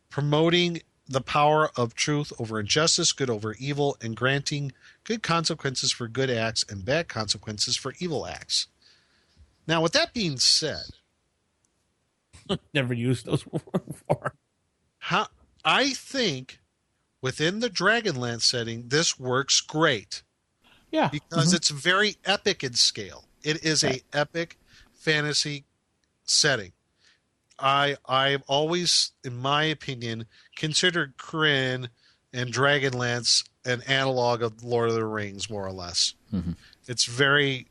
Speaker 5: promoting the power of truth over injustice, good over evil, and granting good consequences for good acts and bad consequences for evil acts. Now, with that being said,
Speaker 3: Never used those before.
Speaker 5: I think within the Dragonlance setting, this works great.
Speaker 3: Yeah.
Speaker 5: Because it's very epic in scale. It is a epic fantasy setting. I've always, in my opinion, considered Kryn and Dragonlance an analog of Lord of the Rings, more or less.
Speaker 4: Mm-hmm.
Speaker 5: It's very...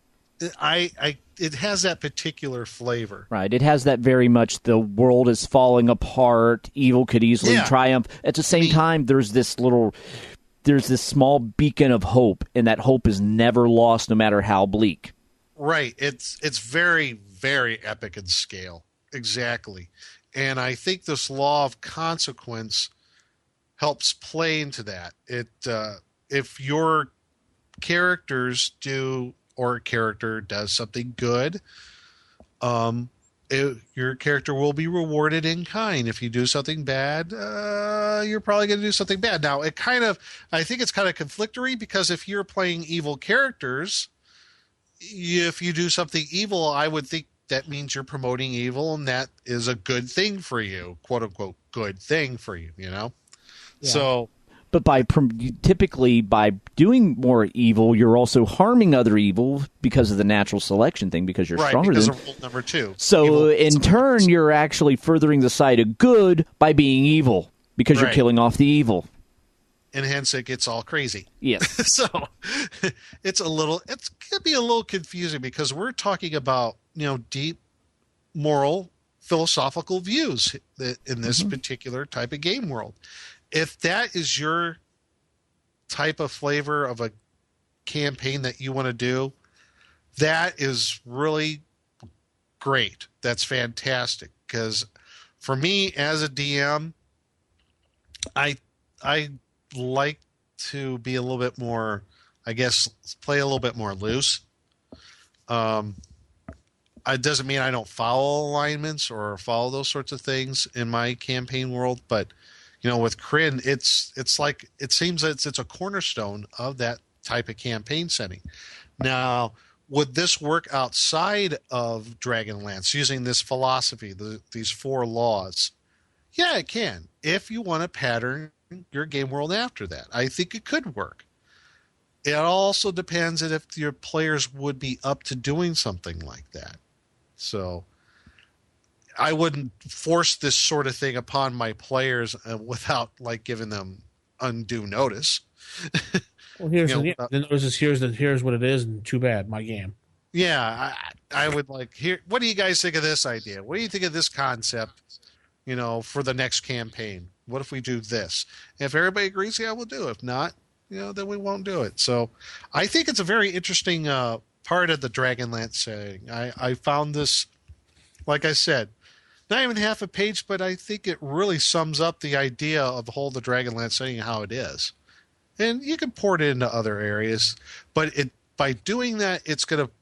Speaker 5: it has that particular flavor.
Speaker 4: Right. It has that very much the world is falling apart, evil could easily triumph. At the same time, there's this small beacon of hope, and that hope is never lost no matter how bleak.
Speaker 5: Right. It's very, very epic in scale. Exactly. And I think this law of consequence helps play into that. If your characters do, or a character does something good, your character will be rewarded in kind. If you do something bad, you're probably going to do something bad. Now, I think it's kind of conflictory, because if you're playing evil characters, if you do something evil, I would think that means you're promoting evil, and that is a good thing for you, quote unquote, good thing for you, Yeah. So,
Speaker 4: but typically by doing more evil, you're also harming other evil because of the natural selection thing, because you're stronger
Speaker 5: because
Speaker 4: than.
Speaker 5: of rule number 2.
Speaker 4: So
Speaker 5: evil,
Speaker 4: in turn, you're actually furthering the side of good by being evil because you're killing off the evil.
Speaker 5: And hence it gets all crazy.
Speaker 4: Yes.
Speaker 5: So it can be a little confusing because we're talking about, deep moral philosophical views in this particular type of game world. If that is your type of flavor of a campaign that you want to do, that is really great. That's fantastic. Because for me as a DM, I like to be a little bit more, I guess, play a little bit more loose. It doesn't mean I don't follow alignments or follow those sorts of things in my campaign world, but with Kryn, it's like it seems that it's a cornerstone of that type of campaign setting. Now, would this work outside of Dragonlance using this philosophy, these 4 laws? Yeah, it can. If you want to pattern your game world after that, I think it could work. It also depends on if your players would be up to doing something like that. So I wouldn't force this sort of thing upon my players without giving them undue notice.
Speaker 3: Well, here's the notice is here's what it is, and too bad, my game.
Speaker 5: Yeah, I would what do you guys think of this idea? What do you think of this concept, for the next campaign? What if we do this? If everybody agrees, yeah, we'll do it. If not, then we won't do it. So I think it's a very interesting part of the Dragonlance setting. I found this, like I said, not even half a page, but I think it really sums up the idea of the whole the Dragonlance setting and how it is. And you can port it into other areas, but by doing that, it's going to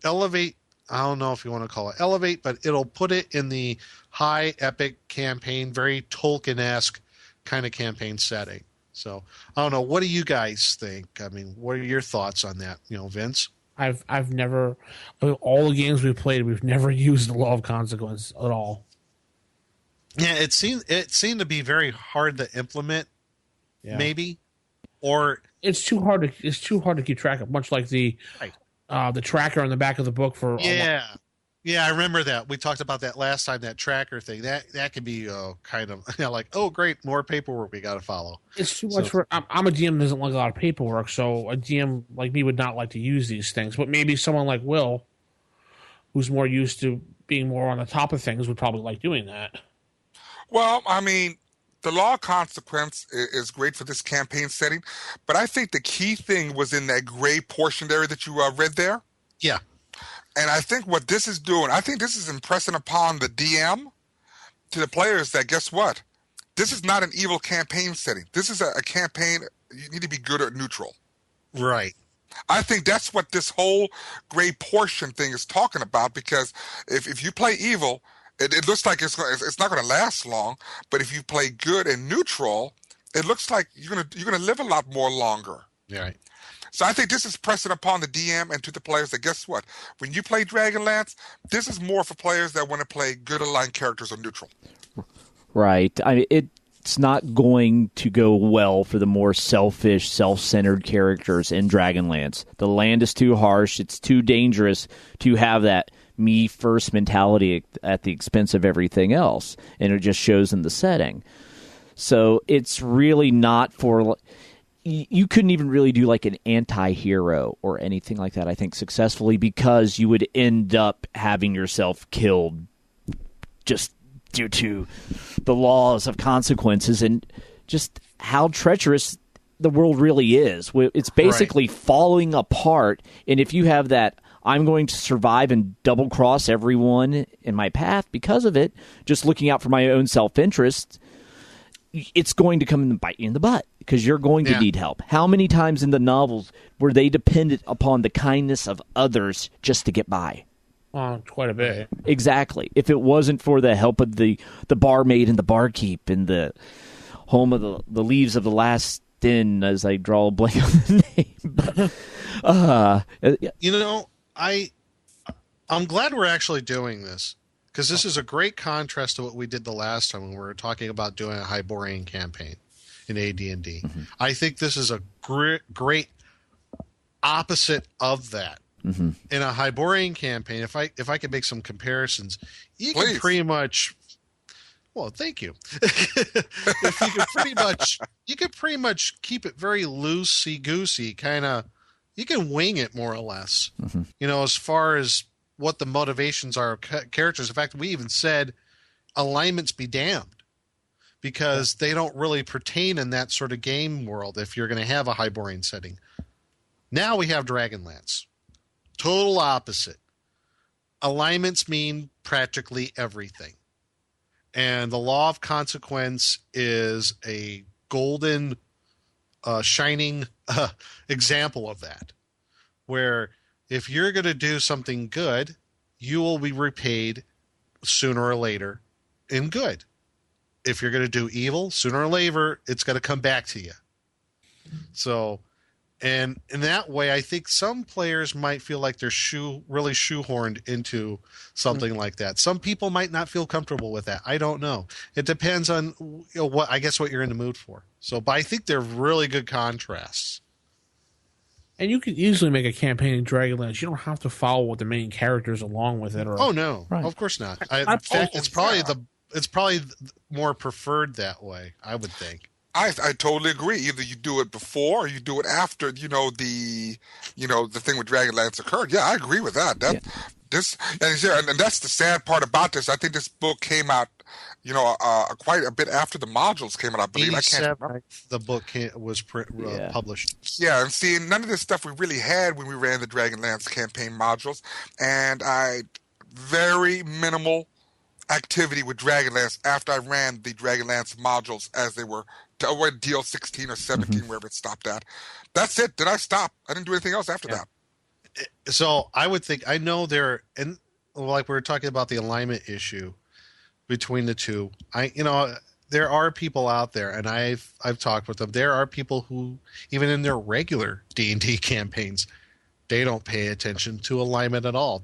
Speaker 5: elevate. I don't know if you want to call it elevate, but it'll put it in the high epic campaign, very Tolkien-esque kind of campaign setting. So I don't know. What do you guys think? I mean, what are your thoughts on that? Vince?
Speaker 3: I've never, all the games we've played, we've never used the law of consequence at all.
Speaker 5: Yeah, it seemed to be very hard to implement. Yeah. Maybe, or
Speaker 3: it's too hard to keep track of. Much like the tracker on the back of the book for
Speaker 5: Yeah, I remember that. We talked about that last time, that tracker thing. That could be kind of oh, great, more paperwork we got to follow.
Speaker 3: It's too much for... I'm a DM that doesn't like a lot of paperwork, so a DM like me would not like to use these things. But maybe someone like Will, who's more used to being more on the top of things, would probably like doing that.
Speaker 6: Well, I mean, the law of consequence is great for this campaign setting, but I think the key thing was in that gray portion area that you read there.
Speaker 5: Yeah.
Speaker 6: And I think what this is doing, I think this is impressing upon the DM to the players that, guess what? This is not an evil campaign setting. This is a campaign, you need to be good or neutral.
Speaker 5: Right.
Speaker 6: I think that's what this whole gray portion thing is talking about, because if you play evil, it looks like it's not going to last long, but if you play good and neutral, it looks like you're gonna live a lot more longer.
Speaker 5: Right.
Speaker 6: So I think this is pressing upon the DM and to the players that, guess what? When you play Dragonlance, this is more for players that want to play good aligned characters or neutral.
Speaker 4: Right. It's not going to go well for the more selfish, self-centered characters in Dragonlance. The land is too harsh. It's too dangerous to have that me-first mentality at the expense of everything else, and it just shows in the setting. So it's really not for... You couldn't even really do like an anti-hero or anything like that, I think, successfully, because you would end up having yourself killed just due to the laws of consequences and just how treacherous the world really is. It's basically falling apart, and if you have that, I'm going to survive and double-cross everyone in my path because of it, just looking out for my own self-interest, it's going to come and bite you in the butt because you're going to need help. How many times in the novels were they dependent upon the kindness of others just to get by?
Speaker 3: Quite a bit.
Speaker 4: Exactly. If it wasn't for the help of the barmaid and the barkeep and the home of the leaves of the last inn, as I draw a blank on the name.
Speaker 5: I'm glad we're actually doing this, because this is a great contrast to what we did the last time when we were talking about doing a Hyborian campaign in AD&D. I think this is a great opposite of that. In a Hyborian campaign, if I could make some comparisons, you can pretty much. Well, thank you. If you could pretty much keep it very loosey goosey, kind of. You can wing it more or less. As far as what the motivations are of characters. In fact, we even said alignments be damned, because they don't really pertain in that sort of game world if you're going to have a Hyborian setting. Now we have Dragonlance. Total opposite. Alignments mean practically everything. And the law of consequence is a golden, shining example of that, where if you're going to do something good, you will be repaid sooner or later in good. If you're going to do evil, sooner or later, it's going to come back to you. So, and in that way, I think some players might feel like they're really shoehorned into something like that. Some people might not feel comfortable with that. I don't know. It depends on what you're in the mood for. So, but I think they're really good contrasts.
Speaker 3: And you can easily make a campaign in Dragonlance. You don't have to follow with the main characters along with it.
Speaker 5: Oh no, of course not. In fact, it's probably more preferred that way, I would think.
Speaker 6: I totally agree. Either you do it before or you do it after, the thing with Dragonlance occurred. Yeah, I agree with that. And that's the sad part about this. I think this book came out, quite a bit after the modules came out, I believe. I can't remember.
Speaker 5: The book was published.
Speaker 6: Yeah, and see, none of this stuff we really had when we ran the Dragonlance campaign modules, and very minimal activity with Dragonlance after I ran the Dragonlance modules as they were DL 16 or 17, wherever it stopped at. That's it. Then I stopped. I didn't do anything else after that.
Speaker 5: So I would think, I know and like we were talking about the alignment issue between the two. There are people out there, and I've talked with them. There are people who, even in their regular D&D campaigns, they don't pay attention to alignment at all.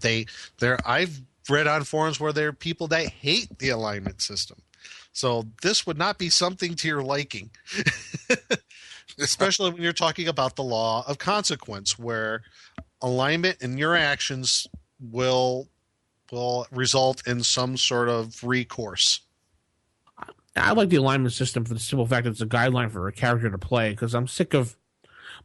Speaker 5: I've read on forums where there are people that hate the alignment system. So this would not be something to your liking, especially when you're talking about the law of consequence, where alignment and your actions will result in some sort of recourse.
Speaker 3: I like the alignment system for the simple fact that it's a guideline for a character to play, because I'm sick of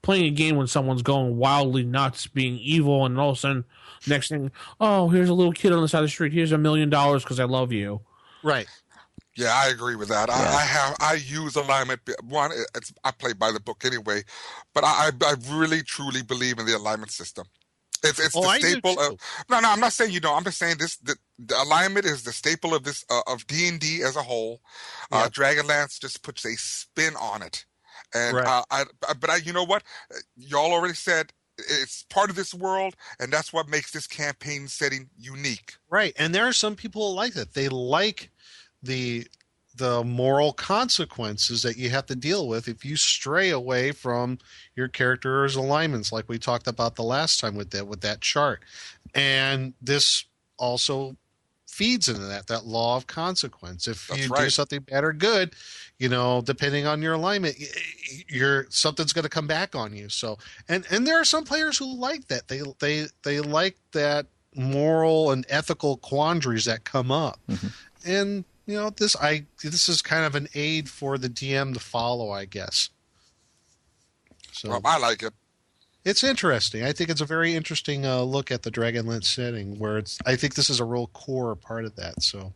Speaker 3: playing a game when someone's going wildly nuts, being evil, and all of a sudden, next thing, oh, here's a little kid on the side of the street. Here's $1 million because I love you.
Speaker 5: Right.
Speaker 6: Yeah, I agree with that. Yeah. I use alignment. One, I play by the book anyway, but I really truly believe in the alignment system. It's the staple of. No, I'm not saying you don't. I'm just saying this. The alignment is the staple of this of D&D as a whole. Dragonlance just puts a spin on it, and you know what? Y'all already said it's part of this world, and that's what makes this campaign setting unique.
Speaker 5: Right, and there are some people who like that. They like the moral consequences that you have to deal with if you stray away from your character's alignments, like we talked about the last time with that chart. And this also feeds into that law of consequence. If you do something bad or good, depending on your alignment, something's going to come back on you. So, and there are some players who like that. They like that moral and ethical quandaries that come up. And this is kind of an aid for the DM to follow, I guess. So
Speaker 6: I like it.
Speaker 5: It's interesting. I think it's a very interesting look at the Dragonlance setting, where I think this is a real core part of that. So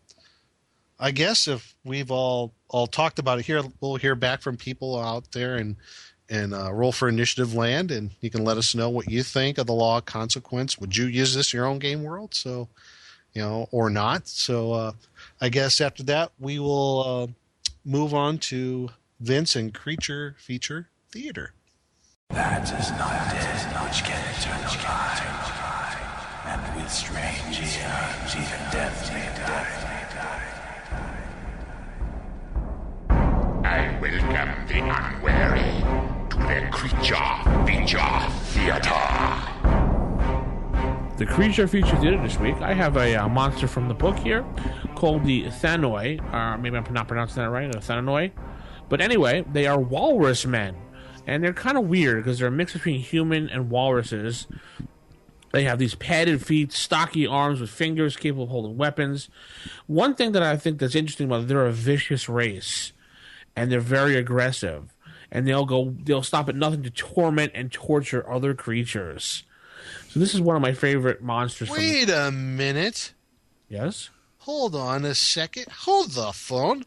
Speaker 5: I guess if we've all talked about it here, we'll hear back from people out there and roll for initiative land, and you can let us know what you think of the law of consequence. Would you use this in your own game world? So, or not. So I guess after that, we will move on to Vince and Creature Feature Theater.
Speaker 1: That is not dead which can eternal life, and with strange eons even death may die.
Speaker 10: I welcome the unwary to the Creature Feature Theater.
Speaker 3: The creature featured in this week, I have a monster from the book here called the Thanoi. Maybe I'm not pronouncing that right, the Thanoi. But anyway, they are walrus men. And they're kind of weird because they're a mix between human and walruses. They have these padded feet, stocky arms with fingers capable of holding weapons. One thing that I think that's interesting about it, they're a vicious race. And they're very aggressive. And they'll stop at nothing to torment and torture other creatures. So this is one of my favorite monsters.
Speaker 5: Wait a minute.
Speaker 3: Yes?
Speaker 5: Hold on a second. Hold the phone.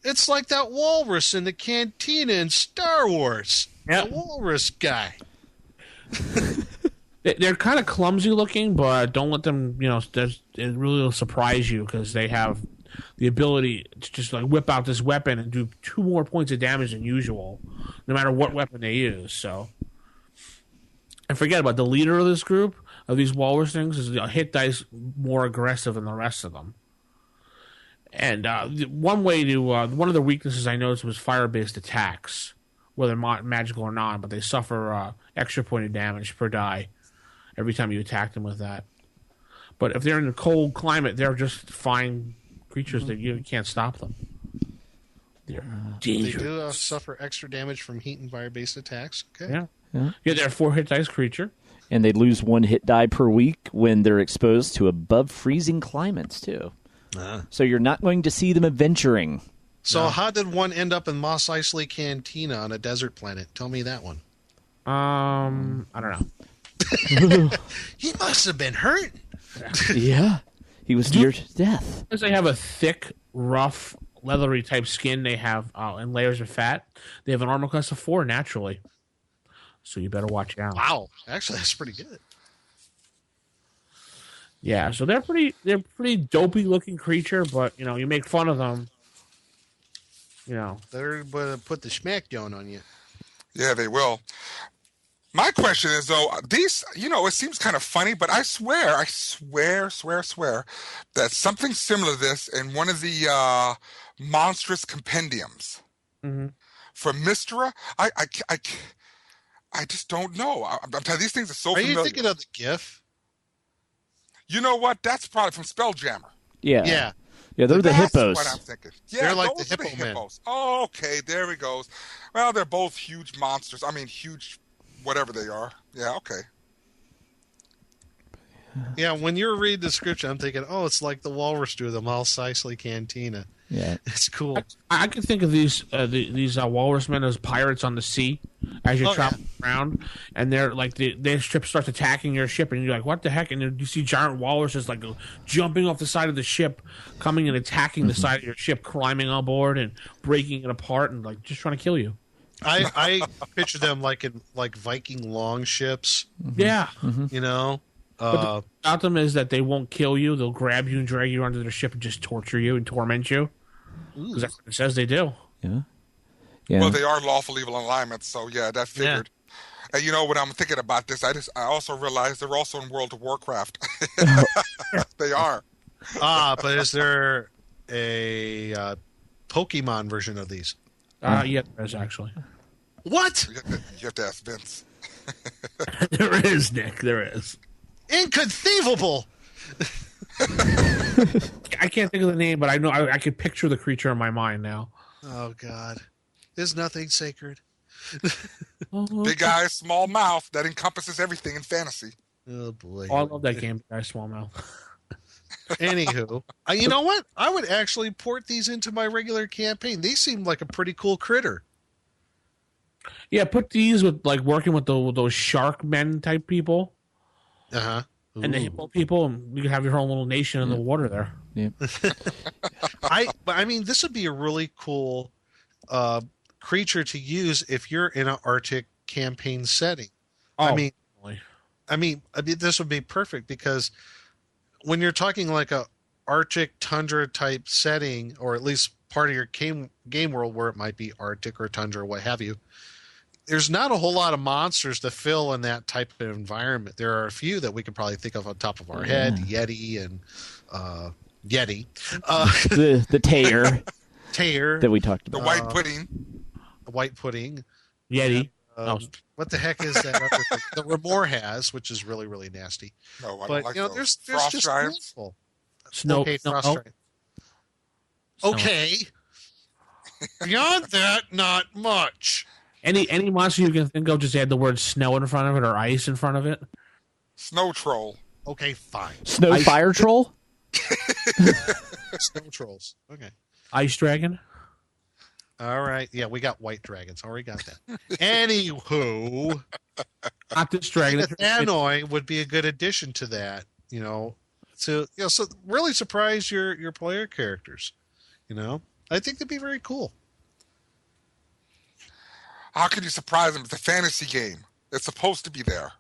Speaker 5: It's like that walrus in the cantina in Star Wars.
Speaker 3: Yep.
Speaker 5: The walrus guy.
Speaker 3: They're kind of clumsy looking, but don't let them, it really will surprise you because they have the ability to just like whip out this weapon and do 2 more points of damage than usual, no matter what weapon they use. So, and forget about the leader of this group of these walrus things is a hit dice more aggressive than the rest of them. And one of the weaknesses I noticed was fire-based attacks, whether magical or not, but they suffer extra point of damage per die every time you attack them with that. But if they're in a cold climate, they're just fine creatures that you can't stop them. They're dangerous.
Speaker 5: They do suffer extra damage from heat and fire-based attacks. Okay.
Speaker 3: Yeah, they're a 4 hit dice creature.
Speaker 4: And they lose 1 hit die per week when they're exposed to above freezing climates, too. So you're not going to see them adventuring.
Speaker 5: So how did one end up in Mos Eisley Cantina on a desert planet? Tell me that one.
Speaker 3: I don't know.
Speaker 5: He must have been hurt.
Speaker 4: Yeah. He was near to death.
Speaker 3: Because they have a thick, rough, leathery type skin, they have and layers of fat. They have an armor class of 4 naturally. So you better watch out.
Speaker 5: Wow. Actually, that's pretty good.
Speaker 3: Yeah, so they're pretty dopey looking creature, but you make fun of them.
Speaker 5: They're going to put the smackdown on you.
Speaker 6: Yeah, they will. My question is, though, these, it seems kind of funny, but I swear that something similar to this in one of the monstrous compendiums from Mystra, I just don't know. I'm telling you, these things are so familiar.
Speaker 5: Are you thinking of the GIF?
Speaker 6: You know what? That's probably from Spelljammer.
Speaker 4: Yeah.
Speaker 5: Yeah.
Speaker 4: Yeah, they're the hippos.
Speaker 6: That's what I'm thinking. Yeah,
Speaker 5: they're like
Speaker 6: those
Speaker 5: the
Speaker 6: are
Speaker 5: hippo men.
Speaker 6: hippos. Oh, okay, there he goes. Well, they're both huge monsters. I mean, huge, whatever they are. Yeah, okay.
Speaker 5: Yeah, when you're reading the description, I'm thinking, it's like the walrus do the Mos Eisley Cantina.
Speaker 4: Yeah,
Speaker 5: it's cool.
Speaker 3: I can think of these walrus men as pirates on the sea as you're traveling around, and they're like their ship starts attacking your ship, and you're like, "What the heck?" And then you see giant walruses like jumping off the side of the ship, coming and attacking the side of your ship, climbing on board and breaking it apart, and like just trying to kill you.
Speaker 5: I picture them like in Viking longships.
Speaker 3: Yeah,
Speaker 5: But
Speaker 3: about them is that they won't kill you; they'll grab you and drag you onto their ship and just torture you and torment you. Because that's what it says they do.
Speaker 4: Yeah.
Speaker 6: Well, they are lawful evil alignments, so yeah, that figured. Yeah. And when I'm thinking about this, I also realized they're also in World of Warcraft. They are.
Speaker 5: But is there a Pokemon version of these?
Speaker 3: Yeah, there is actually.
Speaker 5: What?
Speaker 6: You have to ask Vince.
Speaker 3: There is, Nick. There is.
Speaker 5: Inconceivable.
Speaker 3: I can't think of the name, but I know I could picture the creature in my mind now.
Speaker 5: Oh God, there's nothing sacred.
Speaker 6: Big eyes, small mouth. That encompasses everything in fantasy.
Speaker 5: Oh boy.
Speaker 3: I love that game, Big Eyes, Small Mouth.
Speaker 5: Anywho, you know what? I would actually port these into my regular campaign. These seem like a pretty cool critter.
Speaker 3: Yeah, put these with working with those shark men type people. And the hippo people, and you can have your own little nation in the water there.
Speaker 4: Yeah.
Speaker 5: I mean, this would be a really cool creature to use if you're in an Arctic campaign setting. I mean, this would be perfect because when you're talking like a Arctic tundra type setting, or at least part of your game world where it might be Arctic or tundra, or what have you, there's not a whole lot of monsters to fill in that type of environment. There are a few that we could probably think of on top of our head, Yeti and Yeti.
Speaker 4: The Tear
Speaker 5: Tear.
Speaker 4: that we talked about.
Speaker 6: The white pudding.
Speaker 5: The white pudding.
Speaker 3: Yeti.
Speaker 5: What the heck is that other thing? The Remore has, which is really, really nasty.
Speaker 6: No, I
Speaker 5: But
Speaker 6: don't like
Speaker 5: you know,
Speaker 6: those.
Speaker 5: there's
Speaker 6: Frost
Speaker 5: just
Speaker 6: giants.
Speaker 5: handful.
Speaker 3: Snow.
Speaker 5: Okay,
Speaker 3: snow-
Speaker 5: Frost
Speaker 3: oh,
Speaker 5: giant.
Speaker 3: snow.
Speaker 5: Okay. Beyond that, not much.
Speaker 3: Any monster you can think of, just add the word snow in front of it or ice in front of it.
Speaker 6: Snow troll.
Speaker 5: Okay, fine.
Speaker 4: Snow fire troll?
Speaker 5: Snow trolls. Okay.
Speaker 3: Ice dragon.
Speaker 5: All right. Yeah, we got white dragons. Already got that. Anywho,
Speaker 3: Not this dragon.
Speaker 5: Thanoi would be a good addition to that. So really surprise your player characters. I think that'd be very cool.
Speaker 6: How can you surprise them? It's a fantasy game. It's supposed to be there.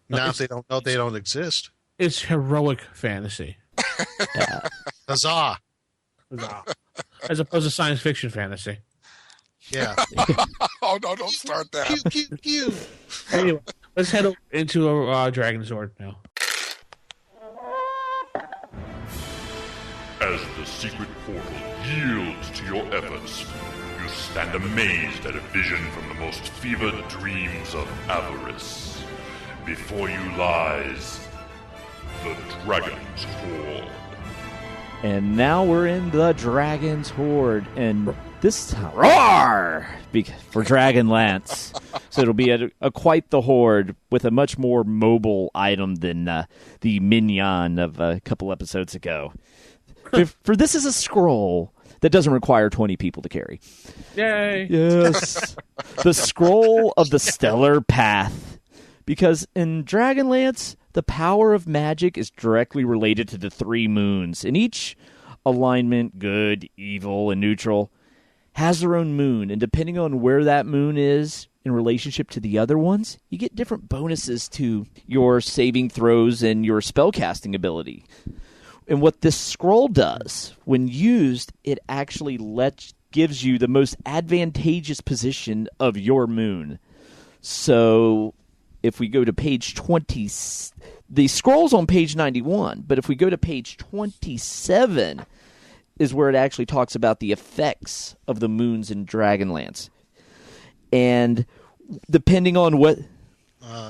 Speaker 5: Now if they don't know they don't exist.
Speaker 3: It's heroic fantasy.
Speaker 5: Huzzah!
Speaker 3: As opposed to science fiction fantasy.
Speaker 5: Yeah.
Speaker 6: Oh no! Don't start that.
Speaker 5: Pew.
Speaker 3: Anyway, let's head into a Dragon Sword now.
Speaker 2: As the secret portal yields to your efforts, you stand amazed at a vision from the most fevered dreams of avarice. Before you lies the Dragon's Horde.
Speaker 4: And now we're in the Dragon's Horde, and this time, roar! For Dragonlance. So it'll be a quite the horde with a much more mobile item than the Minion of a couple episodes ago. For this is a scroll that doesn't require 20 people to carry.
Speaker 3: Yay!
Speaker 4: Yes. The Scroll of the Stellar Path. Because in Dragonlance, the power of magic is directly related to the 3 moons. And each alignment, good, evil, and neutral, has their own moon. And depending on where that moon is in relationship to the other ones, you get different bonuses to your saving throws and your spellcasting ability. And what this scroll does, when used, it actually gives you the most advantageous position of your moon. So if we go to page 20, the scroll's on page 91, but if we go to page 27 is where it actually talks about the effects of the moons in Dragonlance. And depending on what...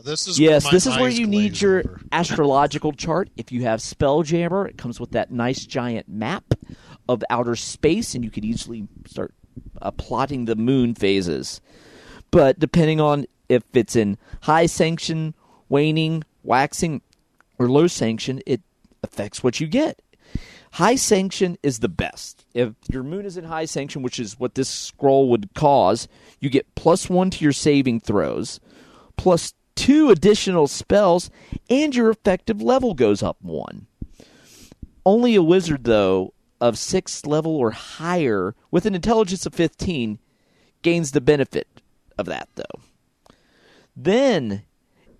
Speaker 5: this is
Speaker 4: where you need your astrological chart. If you have Spelljammer, it comes with that nice giant map of outer space, and you could easily start plotting the moon phases. But depending on if it's in high sanction, waning, waxing, or low sanction, it affects what you get. High sanction is the best. If your moon is in high sanction, which is what this scroll would cause, you get +1 to your saving throws, +2 additional spells, and your effective level goes up 1. Only a wizard, though, of 6th level or higher, with an intelligence of 15, gains the benefit of that, though. Then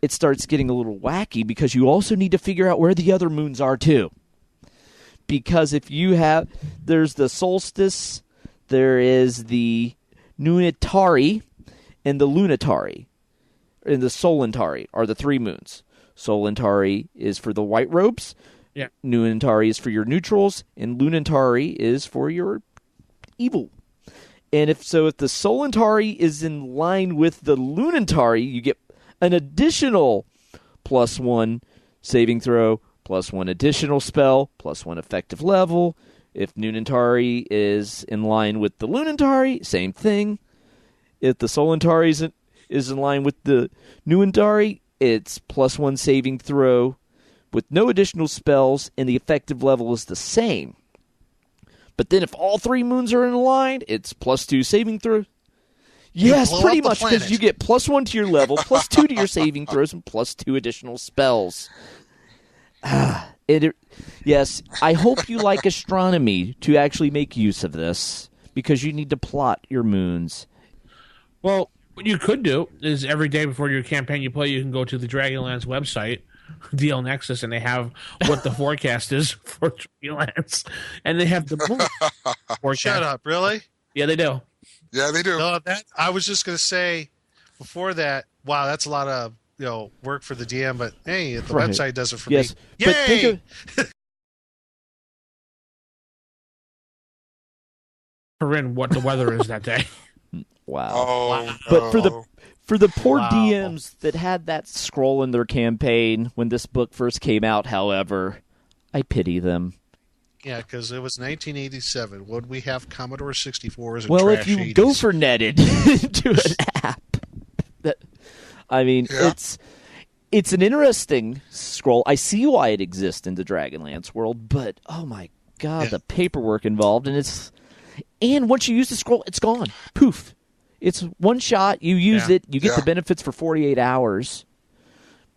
Speaker 4: it starts getting a little wacky because you also need to figure out where the other moons are, too. Because if you have... There's the solstice, there is the Nunitari, and the Lunitari. And the Solentari are the 3 moons. Solentari is for the white robes.
Speaker 3: Yeah.
Speaker 4: Nunitari is for your neutrals, and Lunitari is for your evil. And if the Solentari is in line with the Lunitari, you get an additional +1 saving throw, +1 additional spell, +1 effective level. If Nunitari is in line with the Lunitari, same thing. If the Solentari is in line with the Nunitari, it's +1 saving throw with no additional spells, and the effective level is the same. But then if all 3 moons are in line, it's +2 saving throw. Yes, pretty much, because you get +1 to your level, +2 to your saving throws, and +2 additional spells. Yes, I hope you like astronomy to actually make use of this, because you need to plot your moons.
Speaker 3: Well, what you could do is every day before your campaign you play, you can go to the Dragonlance website, DL Nexus, and they have what the forecast is for Dragonlance, and they have the moon forecast.
Speaker 5: Shut up, really?
Speaker 3: Yeah, they do.
Speaker 6: Yeah, they do.
Speaker 5: No, I was just going to say before that, wow, that's a lot of work for the DM, but hey, the website does it for me. Yay!
Speaker 4: But think of,
Speaker 3: Corinne, what the weather is that day.
Speaker 4: wow.
Speaker 6: Oh,
Speaker 4: But For the poor
Speaker 5: Wow.
Speaker 4: DMs that had that scroll in their campaign when this book first came out, however, I pity them.
Speaker 5: Yeah, because it was 1987. Would we have Commodore 64s and
Speaker 4: Well,
Speaker 5: trash
Speaker 4: if you
Speaker 5: 80s?
Speaker 4: gopher netted to an app, it's an interesting scroll. I see why it exists in the Dragonlance world, but oh my god, the paperwork involved, and once you use the scroll, it's gone. Poof. It's one shot, you use it, you get the benefits for 48 hours.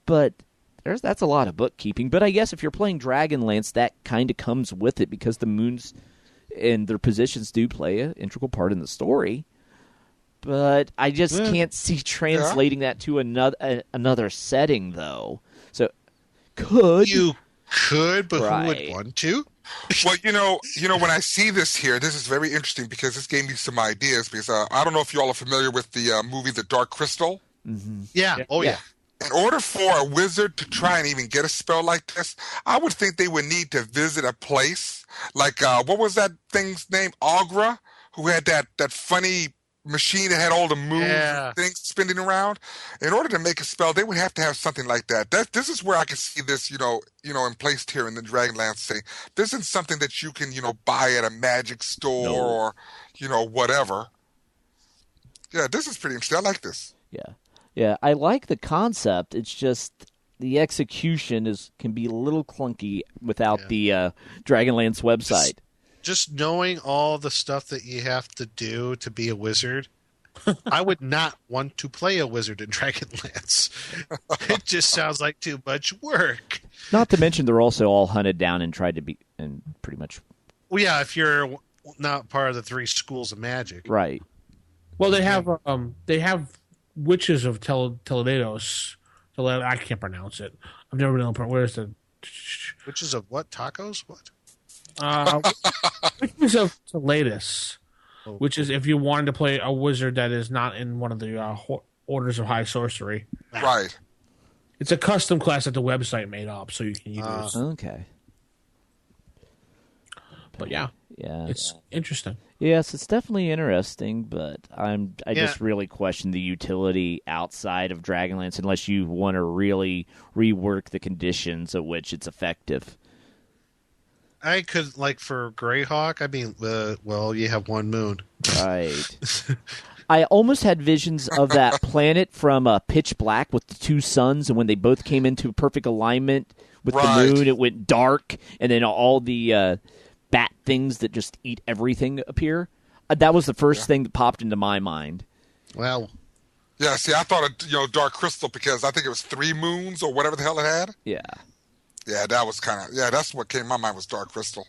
Speaker 4: But that's a lot of bookkeeping. But I guess if you're playing Dragonlance, that kind of comes with it because the moons and their positions do play an integral part in the story. But I just can't see translating that to another setting, though. So,
Speaker 5: You could, but who would want to?
Speaker 6: Well, when I see this here, this is very interesting because this gave me some ideas. Because I don't know if you all are familiar with the movie The Dark Crystal.
Speaker 4: Mm-hmm.
Speaker 5: Yeah. Oh, yeah.
Speaker 6: In order for a wizard to try and even get a spell like this, I would think they would need to visit a place like what was that thing's name? Agra, who had that funny machine that had all the moons and things spinning around. In order to make a spell, they would have to have something like that. This is where I can see this, in placed here in the Dragonlance thing. This isn't something that you can, buy at a magic store or, whatever. Yeah, this is pretty interesting. I like this.
Speaker 4: Yeah, I like the concept. It's just the execution can be a little clunky without the Dragonlance website.
Speaker 5: Just knowing all the stuff that you have to do to be a wizard, I would not want to play a wizard in Dragonlance. It just sounds like too much work.
Speaker 4: Not to mention they're also all hunted down and tried to be, and pretty much.
Speaker 5: Well, yeah, if you're not part of the 3 schools of magic,
Speaker 4: right?
Speaker 3: Well, they have witches of Teledados. I can't pronounce it. I've never been able to. Where's the
Speaker 5: witches of what? Tacos? What?
Speaker 3: Witches of Teledados, which is if you wanted to play a wizard that is not in one of the orders of high sorcery.
Speaker 6: Right.
Speaker 3: It's a custom class that the website made up, so you can use.
Speaker 4: Okay.
Speaker 3: But yeah, it's interesting.
Speaker 4: Yes, it's definitely interesting, but I just really question the utility outside of Dragonlance unless you want to really rework the conditions at which it's effective.
Speaker 5: I could, like, for Greyhawk, I mean, you have one moon.
Speaker 4: Right. I almost had visions of that planet from Pitch Black with the 2 suns, and when they both came into perfect alignment with the moon, it went dark, and then all the bat things that just eat everything appear. That was the first thing that popped into my mind.
Speaker 5: Well.
Speaker 6: Yeah, see, I thought of, Dark Crystal because I think it was 3 moons or whatever the hell it had.
Speaker 4: Yeah.
Speaker 6: Yeah, that was that's what came to my mind was Dark Crystal.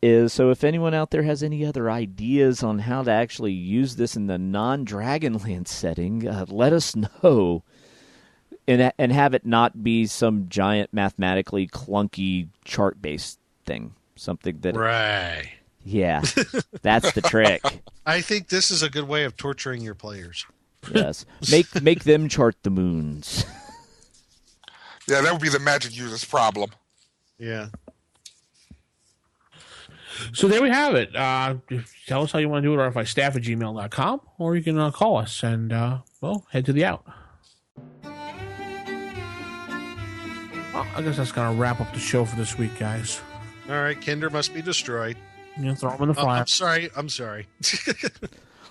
Speaker 4: So if anyone out there has any other ideas on how to actually use this in the non-Dragonlance setting, let us know. And have it not be some giant mathematically clunky chart-based thing. Something that...
Speaker 5: Right.
Speaker 4: Yeah, that's the trick.
Speaker 5: I think this is a good way of torturing your players.
Speaker 4: Yes. Make them chart the moons.
Speaker 6: Yeah, that would be the magic user's problem.
Speaker 5: Yeah.
Speaker 3: So there we have it. Tell us how you want to do it, or if I staff at gmail.com, or you can call us and, head to the out. Well, I guess that's going to wrap up the show for this week, guys.
Speaker 5: All right, Kinder must be destroyed.
Speaker 3: Throw them in the fire.
Speaker 5: I'm sorry.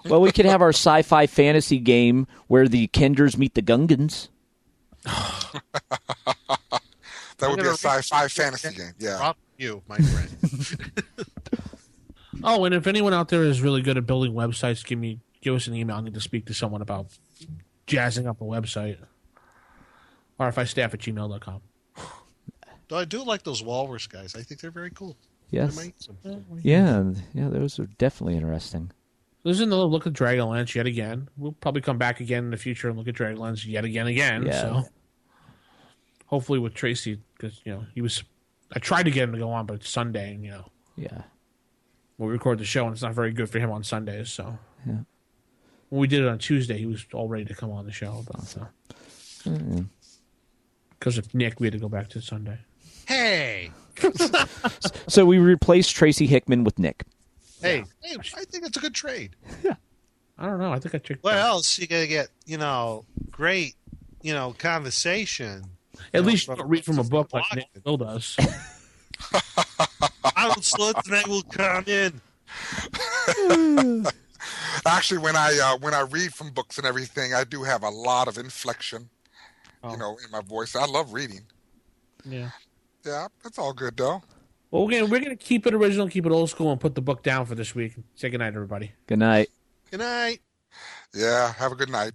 Speaker 4: Well, we could have our sci-fi fantasy game where the Kenders meet the Gungans.
Speaker 6: That would be a sci-fi fantasy game. Yeah.
Speaker 5: Drop you, my friend.
Speaker 3: Oh, and if anyone out there is really good at building websites, give us an email. I need to speak to someone about jazzing up a website. Or if I staff at gmail.com.
Speaker 5: I do like those walrus guys. I think they're very cool.
Speaker 4: Yes. Yeah, those are definitely interesting.
Speaker 3: There's another look at Dragonlance yet again. We'll probably come back again in the future and look at Dragonlance yet again.
Speaker 4: Yeah.
Speaker 3: So hopefully with Tracy, because I tried to get him to go on, but it's Sunday, and
Speaker 4: yeah,
Speaker 3: we'll record the show, and it's not very good for him on Sundays. So
Speaker 4: yeah,
Speaker 3: when we did it on Tuesday, he was all ready to come on the show, but because of Nick, we had to go back to Sunday.
Speaker 5: Hey.
Speaker 4: So we replaced Tracy Hickman with Nick.
Speaker 5: Hey, I think it's a good trade.
Speaker 4: Yeah.
Speaker 3: I don't know. I think I checked.
Speaker 5: What else you gonna get? Great, conversation.
Speaker 3: At least you don't read from a book like Nick Bill does.
Speaker 5: I will slut and I will come in.
Speaker 6: Actually, when I read from books and everything, I do have a lot of inflection, in my voice. I love reading.
Speaker 3: Yeah.
Speaker 6: Yeah, it's all good though.
Speaker 3: Well, we're gonna keep it original, keep it old school, and put the book down for this week. Say goodnight, everybody.
Speaker 4: Good night.
Speaker 5: Good night.
Speaker 6: Yeah, have a good night.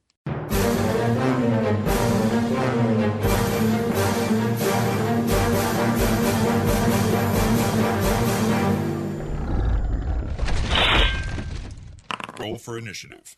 Speaker 1: Roll for initiative.